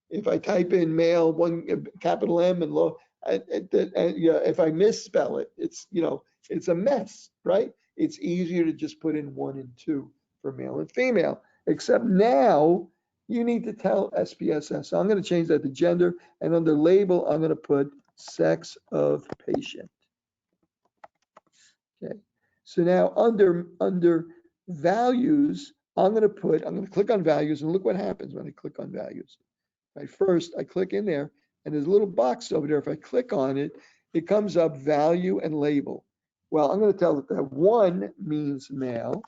If I type in male, one capital M and low, if I misspell it, it's a mess, right? It's easier to just put in 1 and 2 for male and female, except now you need to tell SPSS. So I'm going to change that to gender, and under label, I'm going to put sex of patient. Okay. So now under values, I'm going to click on values, and look what happens when I click on values. Right, first, I click in there, and there's a little box over there. If I click on it, it comes up value and label. Well, I'm going to tell it that 1 means male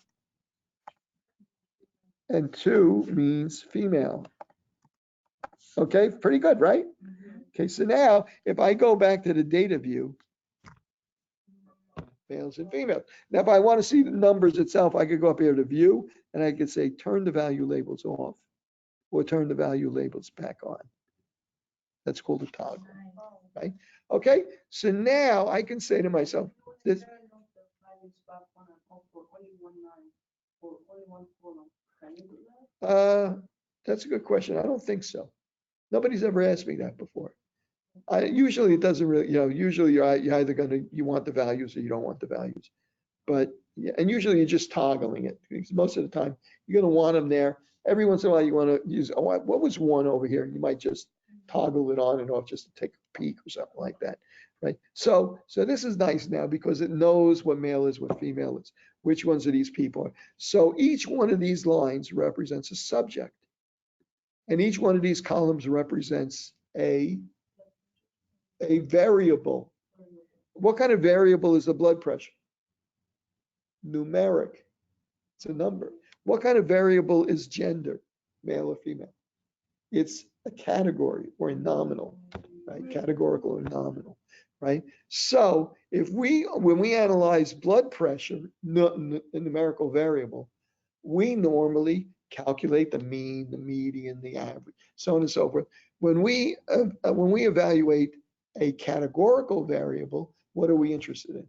and 2 means female. Okay, pretty good, right? Okay, so now if I go back to the data view, males and females. Now, if I want to see the numbers itself, I could go up here to view, and I could say turn the value labels off or turn the value labels back on. That's called a toggle, right? Okay, so now I can say to myself, this, for only one column. Can you do that? That's a good question. I don't think so. Nobody's ever asked me that before. Usually it doesn't really, usually you're either you want the values or you don't want the values. But, yeah, and usually you're just toggling it because most of the time you're going to want them there. Every once in a while you want to use, oh, what was one over here? You might just toggle it on and off just to take a peek or something like that, right? So this is nice now because it knows what male is, what female is, which ones of these people are. So each one of these lines represents a subject. And each one of these columns represents a variable. What kind of variable is the blood pressure? Numeric. It's a number. What kind of variable is gender, male or female? It's a category or a nominal, right? Categorical or nominal, right? So when we analyze blood pressure, a numerical variable, we normally calculate the mean, the median, the average, so on and so forth. When we evaluate a categorical variable, what are we interested in?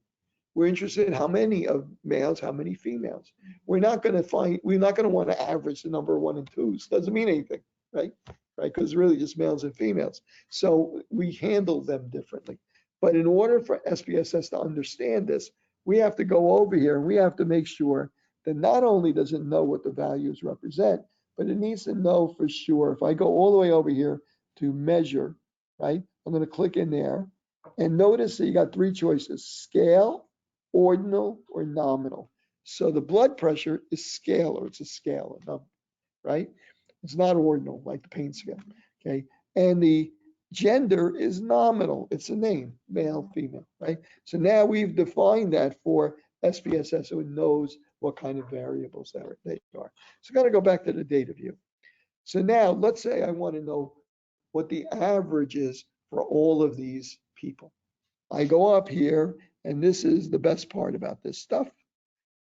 We're interested in how many of males, how many females. We're not going to want to average the number of 1 and 2s. Doesn't mean anything, right? Right? Because it's really just males and females. So we handle them differently. But in order for SPSS to understand this, we have to go over here and we have to make sure that not only does it know what the values represent, but it needs to know for sure. If I go all the way over here to measure, right? I'm going to click in there and notice that you got 3 choices: scale, ordinal, or nominal. So the blood pressure is scalar. It's a scale, a number, right? It's not ordinal like the pain scale, okay? And the gender is nominal. It's a name, male, female, right? So now we've defined that for SPSS, so it knows what kind of variables they are. So I'm going to go back to the data view. So now let's say I want to know what the average is for all of these people. I go up here, and this is the best part about this stuff,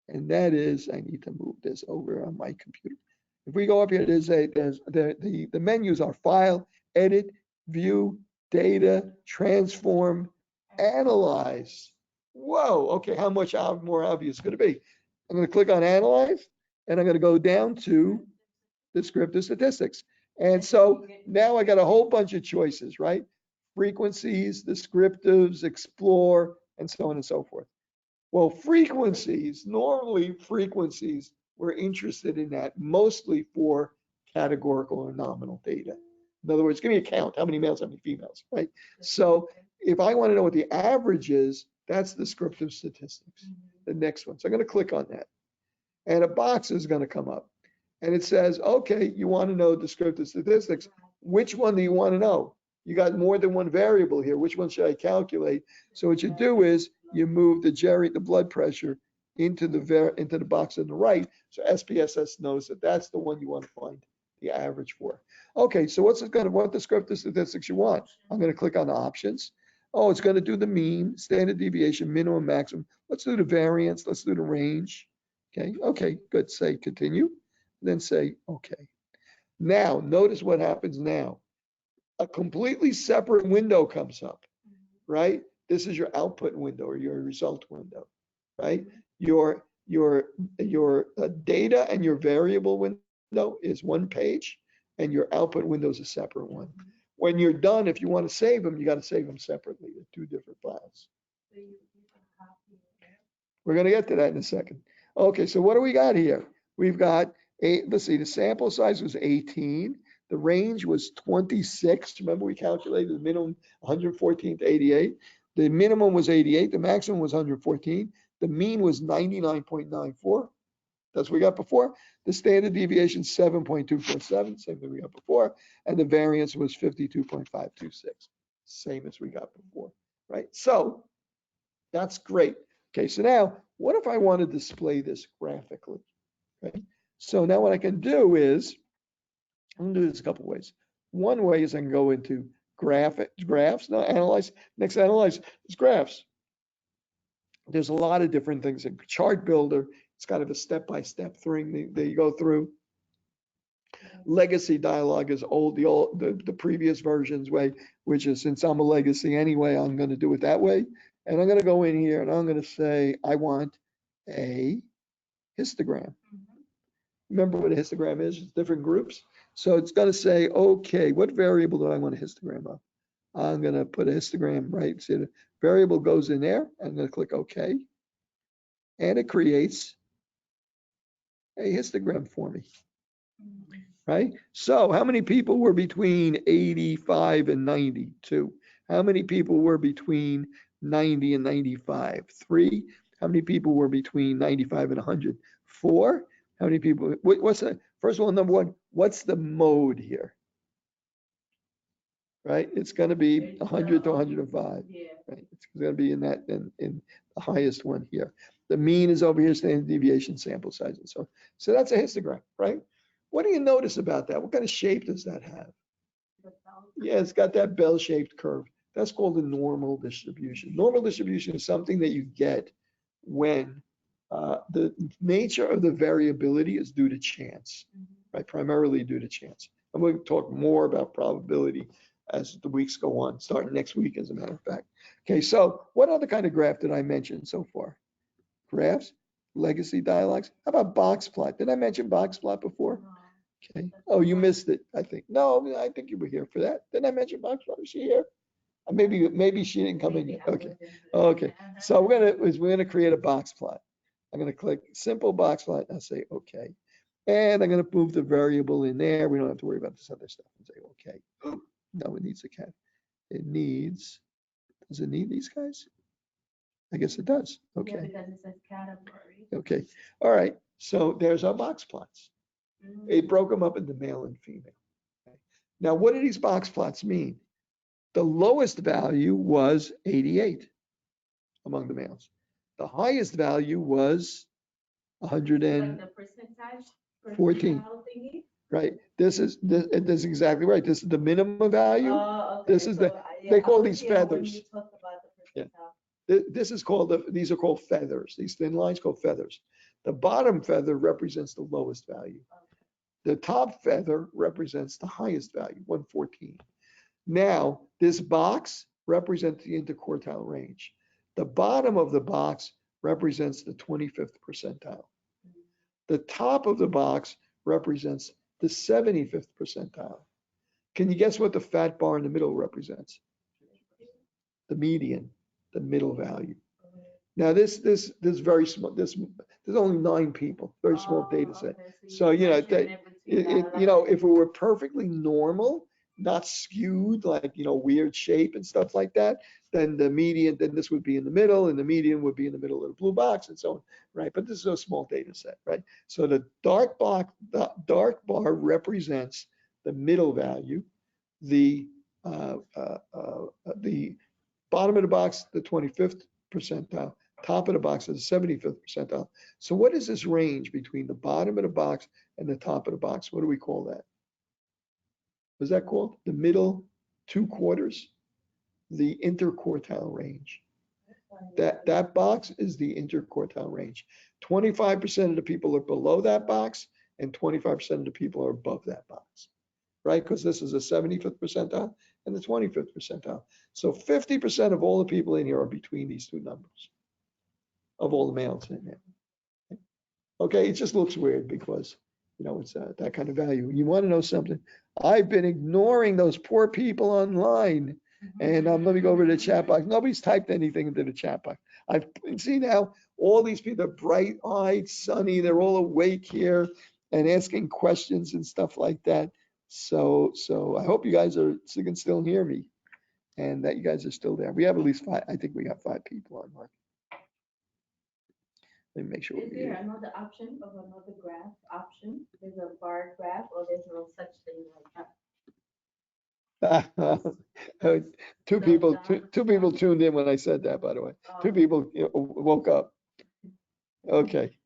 and that is, I need to move this over on my computer. If we go up here, the menus are File, Edit, View, Data, Transform, Analyze. Whoa, okay, how much more obvious could it be? I'm going to click on Analyze, and I'm going to go down to descriptive statistics. And so now I got a whole bunch of choices, right? Frequencies, descriptives, explore, and so on and so forth. Well, normally frequencies, we're interested in that mostly for categorical or nominal data. In other words, give me a count, how many males, how many females, right? So if I want to know what the average is, that's descriptive statistics, the next one. So I'm going to click on that. And a box is going to come up. And it says, okay, you want to know descriptive statistics. Which one do you want to know? You got more than one variable here. Which one should I calculate? So what you do is you move the blood pressure into the box on the right. So SPSS knows that that's the one you want to find the average for. Okay, so what descriptive statistics you want? I'm going to click on the options. Oh, it's going to do the mean, standard deviation, minimum, maximum. Let's do the variance. Let's do the range. Okay, good. Say continue. Then say okay. Now, notice what happens now. A completely separate window comes up, right? This is your output window or your result window, right? Your data and your variable window is one page, and your output window is a separate one. When you're done, if you want to save them, you got to save them separately in 2 different files. We're going to get to that in a second. Okay, so what do we got here? We've got let's see, the sample size was 18. The range was 26. Remember, we calculated the minimum 114 to 88. The minimum was 88. The maximum was 114. The mean was 99.94. That's what we got before. The standard deviation 7.247, same thing we got before. And the variance was 52.526, same as we got before, right? So that's great. Okay, so now what if I want to display this graphically? Okay, so now what I can do is, I'm going to do this a couple ways. One way is I can go into graphs, now analyze, next analyze is graphs. There's a lot of different things in chart builder. It's kind of a step-by-step thing that you go through. Legacy dialog is the previous versions way, which is, since I'm a legacy anyway, I'm going to do it that way. And I'm going to go in here and I'm going to say, I want a histogram. Remember what a histogram is? It's different groups. So it's going to say, okay, what variable do I want a histogram of? I'm going to put a histogram, right? So the variable goes in there. I'm going to click OK. And it creates a histogram for me, right? So how many people were between 85 and 92? How many people were between 90 and 95? 3. How many people were between 95 and 100? 4. How many people? What's the first of all, number one? What's the mode here? Right? It's going to be 100 to 105. Yeah. Right? It's going to be in that in the highest one here. The mean is over here, standard deviation, sample size, and so on. So that's a histogram, right? What do you notice about that? What kind of shape does that have? Yeah, it's got that bell-shaped curve. That's called a normal distribution. Normal distribution is something that you get when the nature of the variability is due to chance, right? Primarily due to chance. And we'll talk more about probability as the weeks go on, starting next week, as a matter of fact. Okay, so what other kind of graph did I mention so far? Graphs, legacy dialogues. How about Boxplot? Did I mention Boxplot before? Okay. Oh, you missed it, I think. No, I think you were here for that. Didn't I mention Boxplot? Was she here? Maybe she didn't come in yet. Okay. Okay. So we're gonna create a box plot. I'm gonna click simple box plot and I'll say okay. And I'm gonna move the variable in there. We don't have to worry about this other stuff and say okay. No, it needs a cat. It needs, does it need these guys? I guess it does. Yeah, Okay. because it says category. Okay. All right. So there's our box plots. It broke them up into male and female. Okay. Now, what do these box plots mean? The lowest value was 88 among the males. The highest value was Like 114. the percentile thingy? Right. This is exactly right. This is the minimum value. Okay. This is So, they I call was these here when feathers. you talked about the Yeah. percentile. This is called these are called feathers. These thin lines called feathers. The bottom feather represents the lowest value. The top feather represents the highest value, 114. Now, this box represents the interquartile range. The bottom of the box represents the 25th percentile. The top of the box represents the 75th percentile. Can you guess what the fat bar in the middle represents? The median, the middle value. Now this very small. There's only 9 people. Very small data set. Okay. So you know measure that it between that, you know if it were perfectly normal, not skewed like weird shape and stuff like that, then the median, then this would be in the middle, and the median would be in the middle of the blue box, and so on, right? But this is a small data set, right? So the dark bar represents the middle value, the bottom of the box, the 25th percentile, top of the box is the 75th percentile. So what is this range between the bottom of the box and the top of the box? What do we call that? What's that called? The middle 2 quarters? The interquartile range. That box is the interquartile range. 25% of the people are below that box and 25% of the people are above that box, right? Because this is a 75th percentile and the 25th percentile. So 50% of all the people in here are between these 2 numbers of all the males in there. Okay, it just looks weird because, it's that kind of value. You want to know something? I've been ignoring those poor people online. And let me go over to the chat box. Nobody's typed anything into the chat box. I've seen now all these people are bright-eyed, sunny. They're all awake here and asking questions and stuff like that. So I hope you guys can still hear me and that you guys are still there. We have at least 5. I think we got 5 people online. Let me make sure. Is there another option of another graph option? There's a bar graph, or there's no such thing like that? Two people tuned in when I said that, by the way. 2 people woke up. Okay.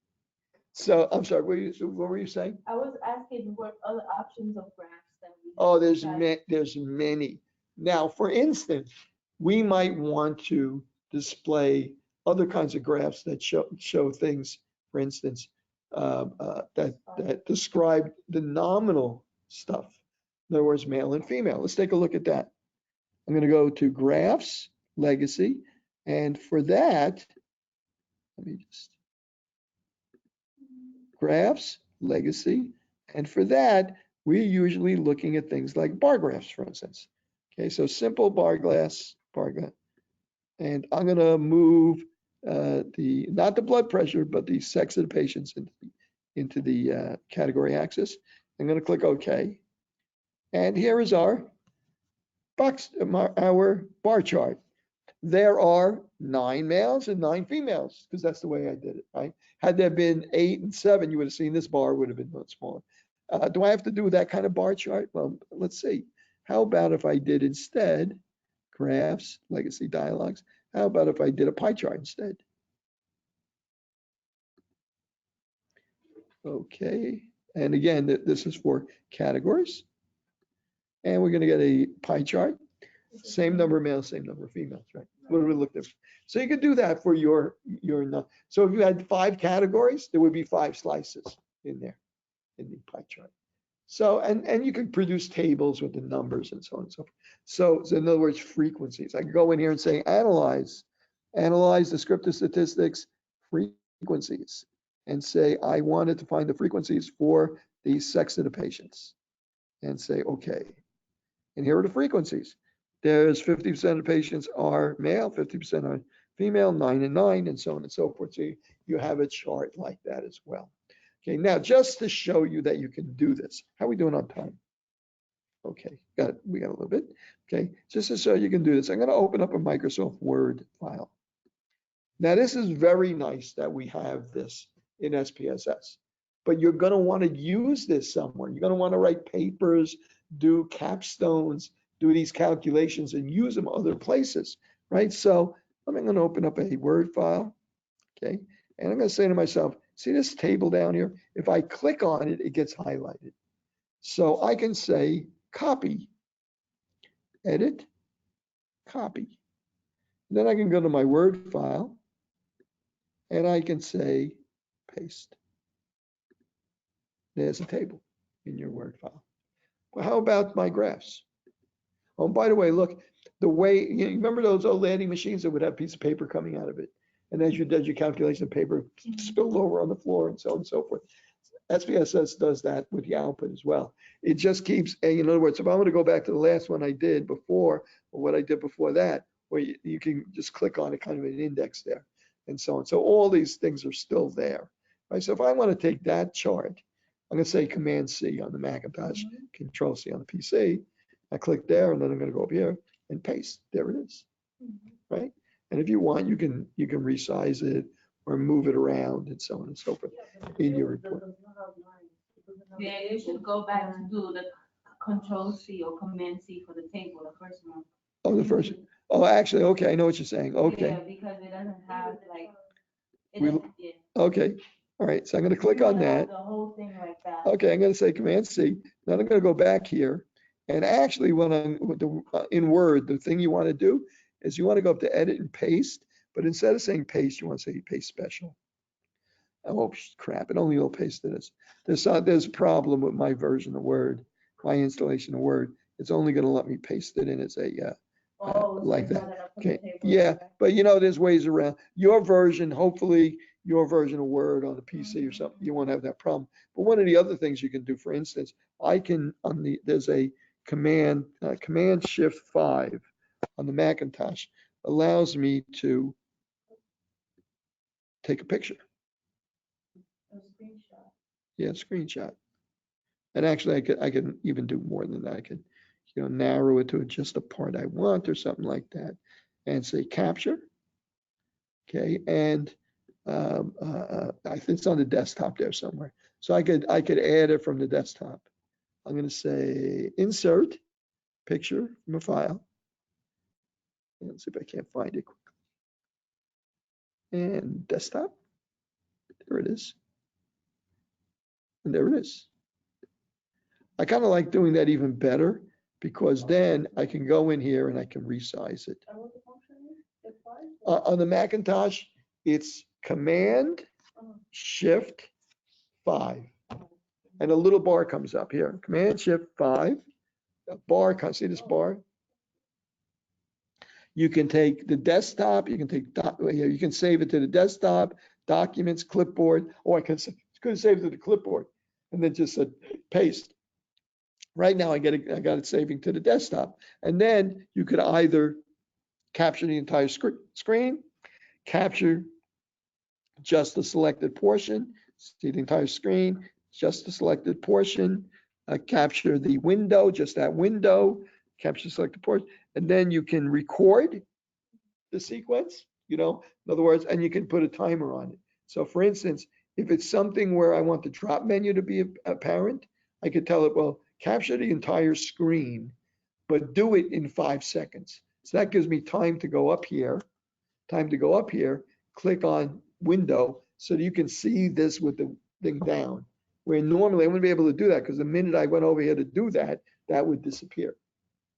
So I'm sorry, what were you saying? I was asking what other options of graphs that we have. Oh, there's many. Now, for instance, we might want to display other kinds of graphs that show things, for instance, that describe the nominal stuff. In other words, male and female. Let's take a look at that. I'm going to go to Graphs, Legacy, and for that, let me just, Graphs, legacy. And for that, we're usually looking at things like bar graphs, for instance. Okay, so simple bar graph. And I'm going to move not the blood pressure, but the sex of the patients into the category axis. I'm going to click OK. And here is our bar chart. There are 9 males and 9 females, because that's the way I did it, right? Had there been 8 and 7, you would have seen this bar would have been much smaller. Do I have to do that kind of bar chart? Well, let's see. How about if I did instead graphs, legacy dialogues? How about if I did a pie chart instead? Okay. And again, this is for categories. And we're going to get a pie chart. Same number of males, same number of females, right? What do we look different? So you could do that for your. So if you had 5 categories, there would be 5 slices in there in the pie chart. So, and you could produce tables with the numbers and so on and so forth. So in other words, frequencies. I could go in here and say, analyze descriptive statistics frequencies, and say, I wanted to find the frequencies for the sex of the patients, and say, okay. And here are the frequencies. There's 50% of the patients are male, 50% are female, 9 and 9, and so on and so forth. So you have a chart like that as well. Okay, now just to show you that you can do this, how are we doing on time? Okay, we got a little bit. Okay, just to show you can do this, I'm going to open up a Microsoft Word file. Now this is very nice that we have this in SPSS, but you're going to want to use this somewhere. You're going to want to write papers, do capstones, do these calculations, and use them other places, right? So I'm going to open up a Word file, okay, and I'm going to say to myself, see this table down here? If I click on it, it gets highlighted. So I can say copy, edit, copy. Then I can go to my Word file and I can say paste. There's a table in your Word file. Well, how about my graphs? Oh, by the way, look, the way, you remember those old landing machines that would have a piece of paper coming out of it? And as you did your calculation, paper spilled over on the floor and so on and so forth. SPSS does that with the output as well. It just keeps, in other words, if I want to go back to the last one I did before, or what I did before that, where you can just click on it, kind of an index there, and so on. So all these things are still there, right? So if I want to take that chart, I'm going to say Command C on the Macintosh, Control C on the PC. I click there, and then I'm going to go over here and paste. There it is, right? And if you want, you can resize it or move it around and so on and so forth in your report. Yeah, you should go back to do the Control C or Command C for the table, the first one. Oh, the first. Oh, actually, okay, I know what you're saying. Okay. Yeah, because it doesn't have like. Yeah. Okay. All right. So I'm going to click on that. The whole thing like that. Okay, I'm going to say Command C. Then I'm going to go back here, and actually, when I'm in Word, the thing you want to do is you want to go up to Edit and Paste, but instead of saying Paste, you want to say Paste Special. Oh crap! It only will paste this. There's a problem with my version of Word, my installation of Word. It's only going to let me paste it in as a like that. Okay. Yeah, but there's ways around. Your version, hopefully, your version of Word on the PC or something, you won't have that problem. But one of the other things you can do, for instance, there's a Command Shift 5 on the Macintosh allows me to take a picture. Yeah, screenshot. And actually, I can even do more than that. I could, narrow it to just a part I want or something like that, and say capture. Okay, and I think it's on the desktop there somewhere. So I could add it from the desktop. I'm going to say insert picture from a file. Let's see if I can't find it quickly. And desktop. There it is. And there it is. I kind of like doing that even better because then I can go in here and I can resize it. On the Macintosh, it's Command Shift 5. And a little bar comes up here. Command Shift 5. A bar comes, see this bar? You can take the desktop, you can save it to the desktop, documents, clipboard, or I could save it to the clipboard. and then just said paste. Right now I got it saving to the desktop. And then you could either capture the entire screen, capture just the selected portion, see the entire screen, just the selected portion, capture the window, just that window, capture the selected portion, and then you can record the sequence, in other words, and you can put a timer on it. So for instance, if it's something where I want the drop menu to be apparent, I could tell it, well, capture the entire screen, but do it in 5 seconds. So that gives me time to go up here, click on window, so that you can see this with the thing down. Where normally I wouldn't be able to do that, because the minute I went over here to do that, that would disappear.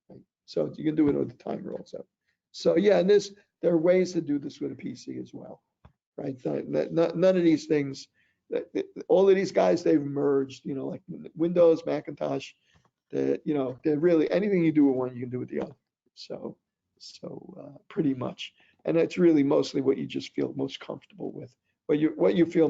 Right? So you can do it with the timer also. So yeah, and there are ways to do this with a PC as well, right? None of these things, all of these guys, they've merged, like Windows, Macintosh, they're really, anything you do with one, you can do with the other. So pretty much. And that's really mostly what you just feel most comfortable with. What you feel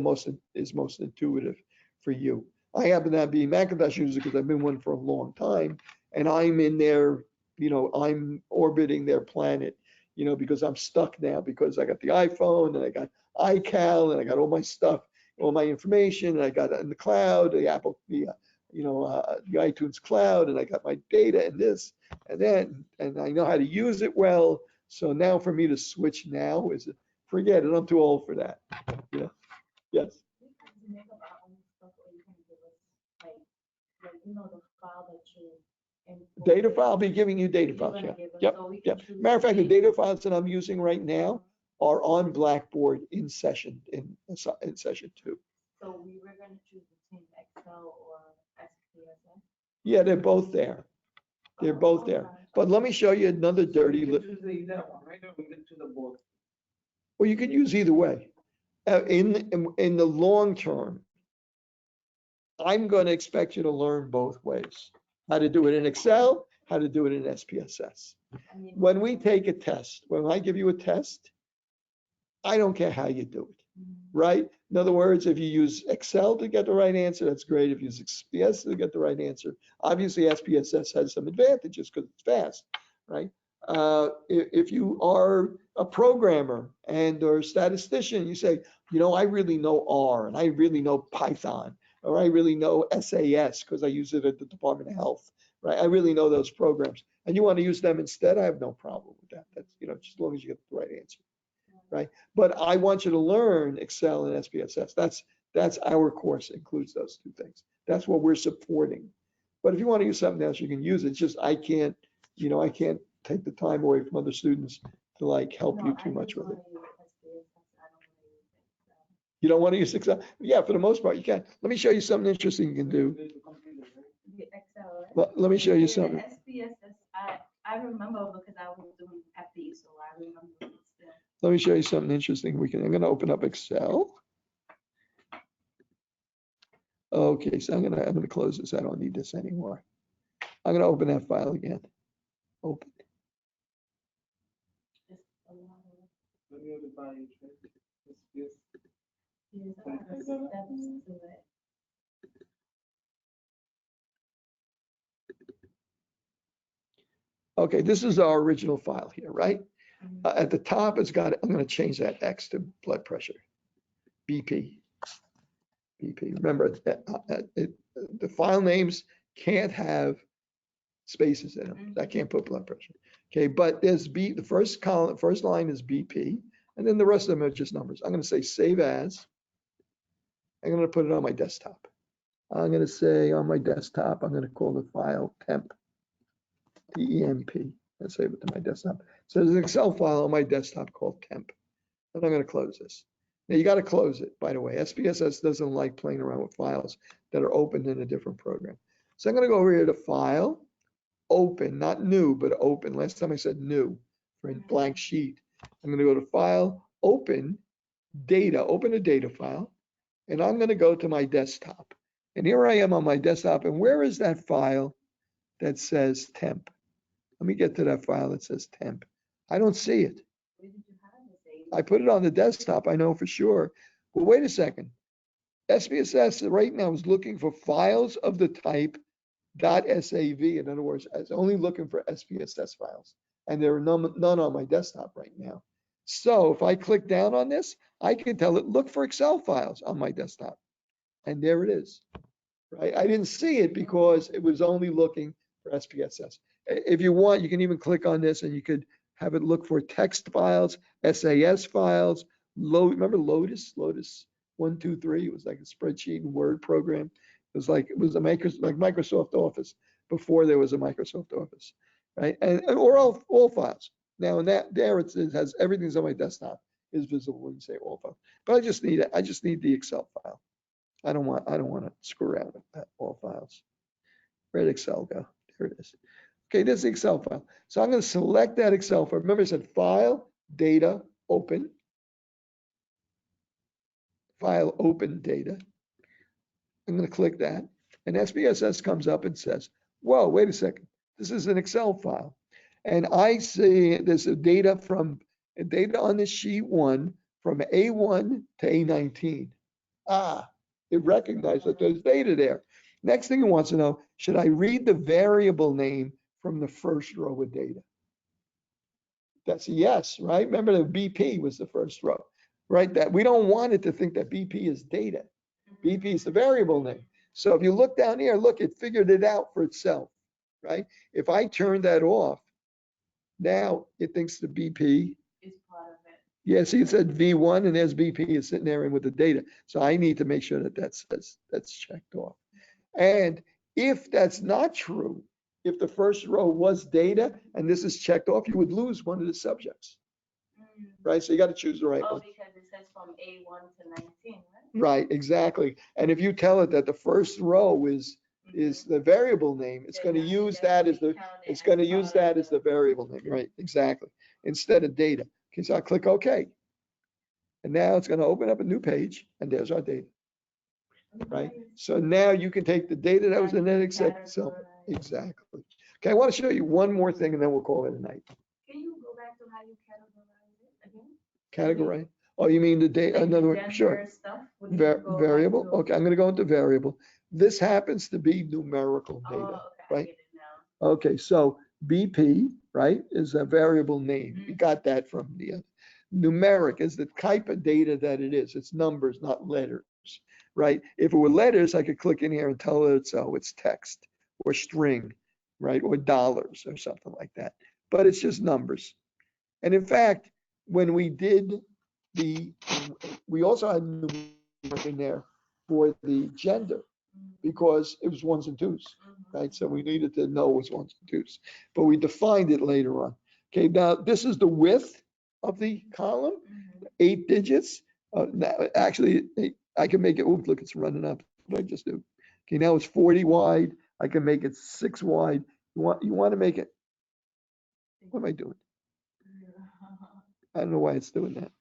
is most intuitive for you. I happen to be a Macintosh user because I've been one for a long time, and I'm in there, I'm orbiting their planet, because I'm stuck now because I got the iPhone and I got iCal and I got all my stuff, all my information, and I got it in the cloud, the Apple, the iTunes cloud, and I got my data and this and that, and I know how to use it well. So now for me to switch now is, forget it, I'm too old for that. Yeah. Yes. Data file, I'll be giving you data files. Yeah. Yep. Matter of fact, the data files that I'm using right now are on Blackboard in session, in session 2. So we were going to choose between Excel or SPSS? Yeah, they're both there. They're both there. But let me show you another dirty. Well, you can use either way. In the long term, I'm going to expect you to learn both ways. How to do it in Excel, how to do it in SPSS. When we take a test, when I give you a test, I don't care how you do it, right? In other words, if you use Excel to get the right answer, that's great. If you use SPSS to get the right answer, obviously SPSS has some advantages because it's fast, right? If you are a programmer or a statistician, you say, I really know R, and I really know Python, or I really know SAS because I use it at the Department of Health, right? I really know those programs, and you want to use them instead, I have no problem with that. That's, just as long as you get the right answer, right? But I want you to learn Excel and SPSS. That's our course, includes those two things. That's what we're supporting. But if you want to use something else, you can use it. It's just I can't take the time away from other students to help you too much with it. You don't want to use Excel? Yeah, for the most part, you can. Let me show you something interesting you can do. Let me show you something. SPSS, I remember because I was doing FE, so I remember it still. Let me show you something interesting. I'm going to open up Excel. Okay, so I'm going to close this. I don't need this anymore. I'm going to open that file again. Open. Okay, this is our original file here, right? At the top, it's got, I'm going to change that X to blood pressure, BP. Remember, the file names can't have spaces in them. I can't put blood pressure. Okay, but there's the first column, first line is BP, and then the rest of them are just numbers. I'm going to say save as. I'm going to put it on my desktop. I'm going to say on my desktop, I'm going to call the file temp, T-E-M-P, and save it to my desktop. So there's an Excel file on my desktop called temp, and I'm going to close this. Now you got to close it, by the way. SPSS doesn't like playing around with files that are opened in a different program. So I'm going to go over here to File, Open, not New, but Open. Last time I said New for a blank sheet. I'm going to go to File, Open, Data, open a data file, and I'm going to go to my desktop. And here I am on my desktop, and where is that file that says temp? Let me get to that file that says temp. I don't see it. I put it on the desktop, I know for sure. But wait a second. SPSS right now is looking for files of the type .sav. In other words, it's only looking for SPSS files, and there are none on my desktop right now. So if I click down on this, I can tell it, look for Excel files on my desktop. And there it is, right? I didn't see it because it was only looking for SPSS. If you want, you can even click on this and you could have it look for text files, SAS files, remember Lotus 123? It was like a spreadsheet and Word program. It was like Microsoft Office before there was a Microsoft Office, right? Or all files. Now in that there it has everything's on my desktop is visible when you say all files. But I just need the Excel file. I don't want to screw around with that, all files. Where'd Excel go? There it is. Okay, this is the Excel file. So I'm going to select that Excel file. Remember, I said File, Data, Open. File, Open, Data. I'm going to click that. And SPSS comes up and says, whoa, wait a second. This is an Excel file. And I see there's data on this sheet 1 from A1 to A19. It recognized that there's data there. Next thing it wants to know, should I read the variable name from the first row of data? That's a yes, right? Remember that BP was the first row, right? That we don't want it to think that BP is data. BP is the variable name. So if you look down here, look, it figured it out for itself, right? If I turn that off, now it thinks the BP Is part of it. Yeah, see, it said V1 and there's BP is sitting there with the data. So I need to make sure that that's checked off. And if that's not true, if the first row was data and this is checked off, you would lose one of the subjects, right? So you got to choose the right one. Because it says from A1 to 19, right? Right, exactly. And if you tell it that the first row is the variable name, it's going to use that as the variable name, right? Exactly. Instead of data. Okay, so I click OK. And now it's going to open up a new page, and there's our data, right? So now you can take the data that was in that Excel. Exactly. Okay, I want to show you one more thing, and then we'll call it a night. Can you go back to how you categorize it again? Categorize? Oh, you mean the data? Like Another the one? Sure. gender stuff? Would you go back Variable? to- Okay, I'm going to go into variable. This happens to be numerical Oh, data, okay, I right? get it now. Okay, so BP, right, is a variable name. We got that from the numeric is the type of data that it is. It's numbers, not letters, right? If it were letters, I could click in here and tell it, so it's text or string, right, or dollars or something like that. But it's just numbers. And in fact, when we did we also had numeric in there for the gender, because it was ones and twos, right? So we needed to know it was ones and twos, but we defined it later on. Okay, now this is the width of the column, 8 digits. Actually, I can make it, oops, look, it's running up. What did I just do? Okay, now it's 40 wide. I can make it 6 wide. You want to make it, what am I doing? I don't know why it's doing that.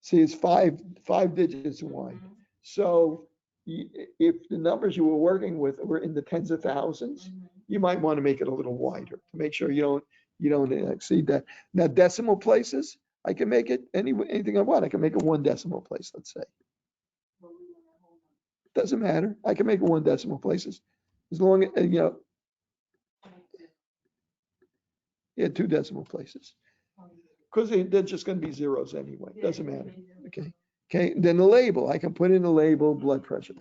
See, it's five digits wide. So if the numbers you were working with were in the tens of thousands, you might want to make it a little wider to make sure you don't exceed that. Now decimal places, I can make it anything I want. I can make it 1 decimal place, let's say. Doesn't matter. I can make it 1 decimal places as long as yeah, 2 decimal places, because they're just going to be zeros anyway. Doesn't matter. Okay. Okay, then the label, I can put in the label blood pressure.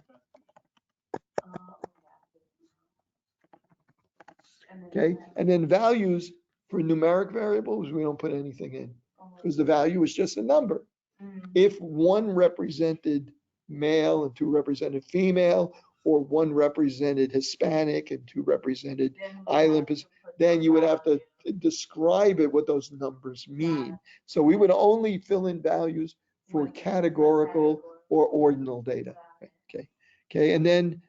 Okay, and then values for numeric variables, we don't put anything in because the value is just a number. If 1 represented male and 2 represented female, or 1 represented Hispanic and 2 represented island, then you would have to describe it, what those numbers mean. So we would only fill in values for categorical or ordinal data. Okay. Okay. And then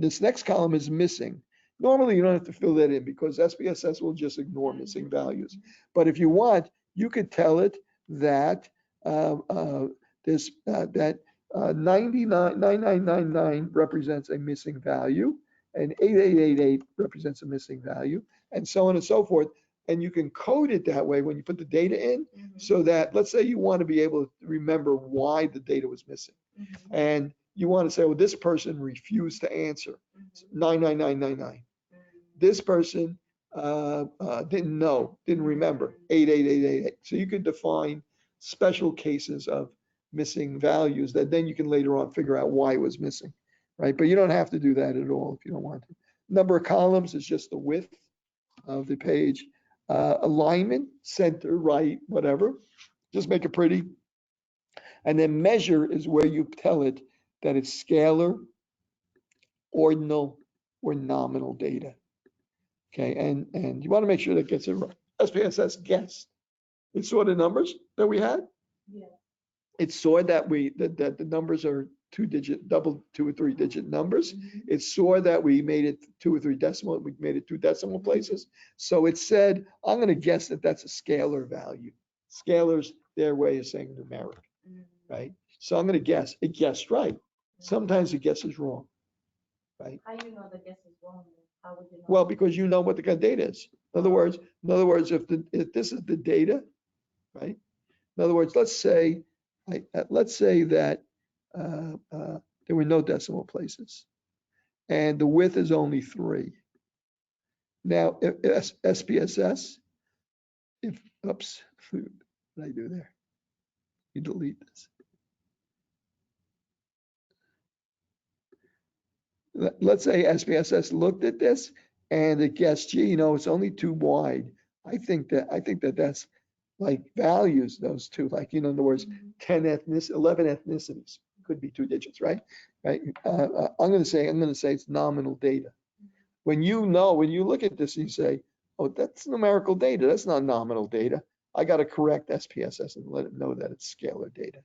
this next column is missing. Normally you don't have to fill that in because SPSS will just ignore missing values. But if you want, you could tell it that that 9999 represents a missing value and 8888 represents a missing value, and so on and so forth. and you can code it that way when you put the data in, Mhm. so that, let's say you want to be able to remember why the data was missing. Mhm. And you want to say, well, this person refused to answer Mhm. 99999. Mhm. This person didn't know, didn't remember 88888. So you could define special cases of missing values that then you can later on figure out why it was missing, right? But you don't have to do that at all if you don't want to. Number of columns is just the width of the page. Alignment, center, right, whatever. Just make it pretty. And then measure is where you tell it that it's scalar, ordinal, or nominal data. Okay, and you want to make sure that gets it right. SPSS guessed. It saw the numbers that we had. Yeah. It saw that that the numbers are double 2 or 3 digit numbers. Mhm. It saw that we made it 2 or 3 decimal. We made it 2 decimal places. So it said, I'm going to guess that that's a scalar value. Scalar's their way of saying numeric, Mhm. right? So I'm going to guess. It guessed right. Sometimes it guesses wrong, right? How you know the guess is wrong? Then? How would you know? Well, because you know what the kind of data is. In other words, if this is the data, right? In other words, let's say that there were no decimal places, and the width is only 3. Now, if SPSS, oops, what did I do there? You delete this. Let's say SPSS looked at this and it guessed, gee, it's only 2 wide. I think that that's like values, those two, like, in other words, 11 ethnicities could be 2 digits, right? Right. I'm going to say it's nominal data. When you look at this, you say, oh, that's numerical data. That's not nominal data. I got to correct SPSS and let it know that it's scalar data.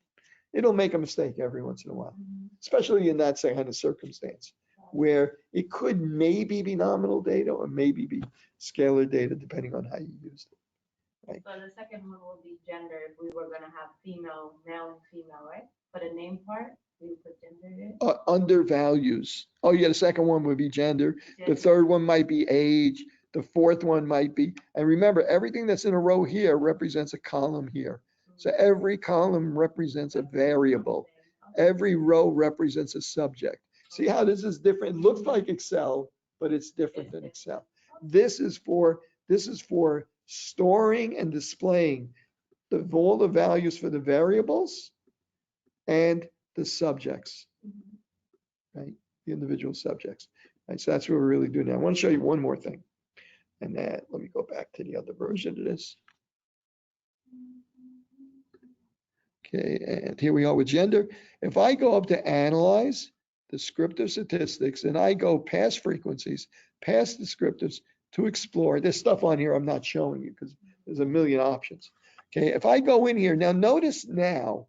It'll make a mistake every once in a while, especially in that kind of circumstance where it could maybe be nominal data or maybe be scalar data, depending on how you used it. Right. So the second one will be gender. If we were gonna have female, male, and female, right? For the name part, we would put gender in. Under values. Oh yeah, the second one would be gender. The Gender. third one might be age. The fourth one might be, and remember, everything that's in a row here represents a column here. So every column represents a variable. Every row represents a subject. See how this is different? It looks like Excel, but it's different than Excel. This is for storing and displaying all the values for the variables and the subjects, right? The individual subjects. Right, so that's what we're really doing now. I want to show you one more thing. And let me go back to the other version of this. Okay, and here we are with gender. If I go up to analyze descriptive statistics and I go past frequencies, past descriptives to explore, there's stuff on here I'm not showing you because there's a million options. Okay, if I go in here, now notice now,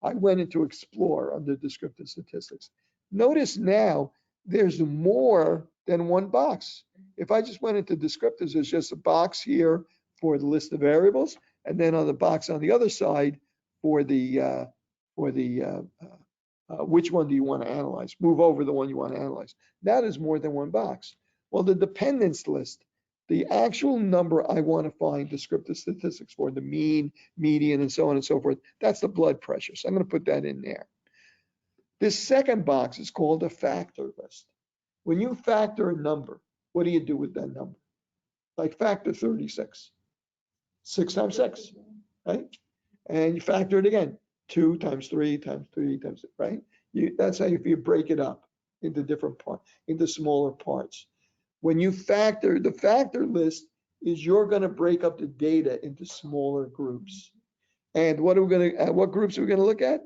I went into explore under descriptive statistics. Notice now there's more than one box. If I just went into descriptives, there's just a box here for the list of variables, and then on the box on the other side for the which one do you want to analyze? Move over the one you want to analyze. That is more than one box. Well, the dependence list, the actual number I want to find descriptive statistics for, the mean, median, and so on and so forth, that's the blood pressure. So I'm going to put that in there. This second box is called a factor list. When you factor a number, what do you do with that number? Like factor 36. 6 times 6, right? And you factor it again. 2 times 3 times 3 times, right? That's how you break it up into different parts, into smaller parts. When you factor, the factor list is you're going to break up the data into smaller groups. And what groups are we going to look at?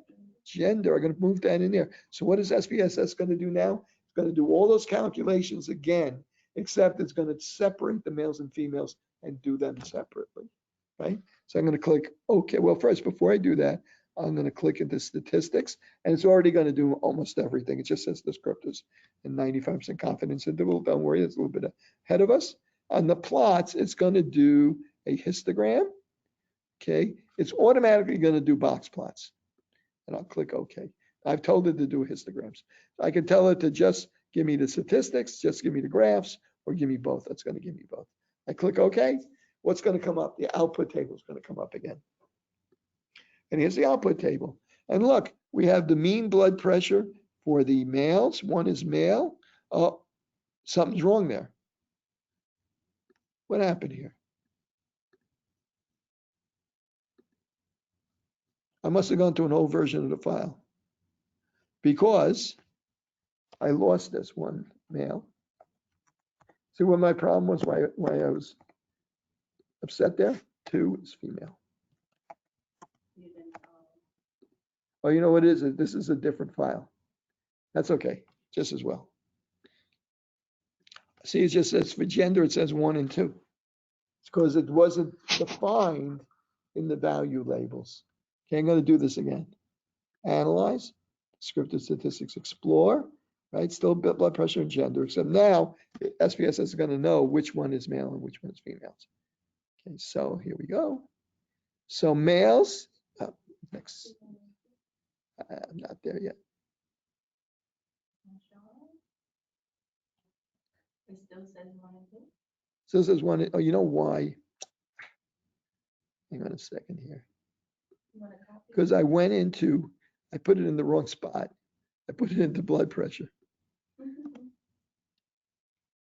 Gender. I'm going to move that in there. So what is SPSS going to do now? It's going to do all those calculations again, except it's going to separate the males and females and do them separately, right? So I'm going to click OK. Well, first, before I do that, I'm going to click into statistics, and it's already going to do almost everything. It just says descriptors and 95% confidence interval. Don't worry, it's a little bit ahead of us. On the plots, it's going to do a histogram. Okay, it's automatically going to do box plots, and I'll click OK. I've told it to do histograms. I can tell it to just give me the statistics, just give me the graphs, or give me both. That's going to give me both. I click OK. what's going to come up? The output table is going to come up again. And here's the output table. And look, we have the mean blood pressure for the males. One is male. Oh, something's wrong there. What happened here? I must have gone to an old version of the file because I lost this one male. See what my problem was, why I was upset there? 2 is female. Oh, you know what it is? This is a different file. That's okay, just as well. See, it just says for gender, it says 1 and 2. It's because it wasn't defined in the value labels. Okay, I'm going to do this again. Analyze, descriptive statistics, explore, right? Still blood pressure and gender, except now SPSS is going to know which one is male and which one is females. Okay, so here we go. So males, next, I'm not there yet. It still says 1 and 2. So this is one, oh, you know why? Hang on a second here. You want to copy? Because I went into, I put it in the wrong spot. I put it into blood pressure.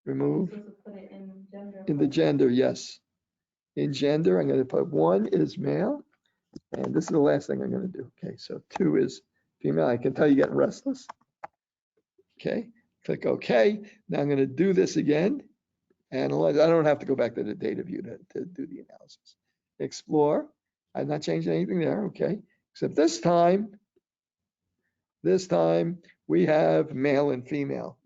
Remove. Supposed to put it in gender. In the gender, yes. In gender, I'm going to put 1 is male. And this is the last thing I'm going to do. Okay, so 2 is female. I can tell you're getting restless. Okay, click OK. Now I'm going to do this again. Analyze. I don't have to go back to the data view to do the analysis. Explore. I'm not changing anything there. Okay, except this time we have male and female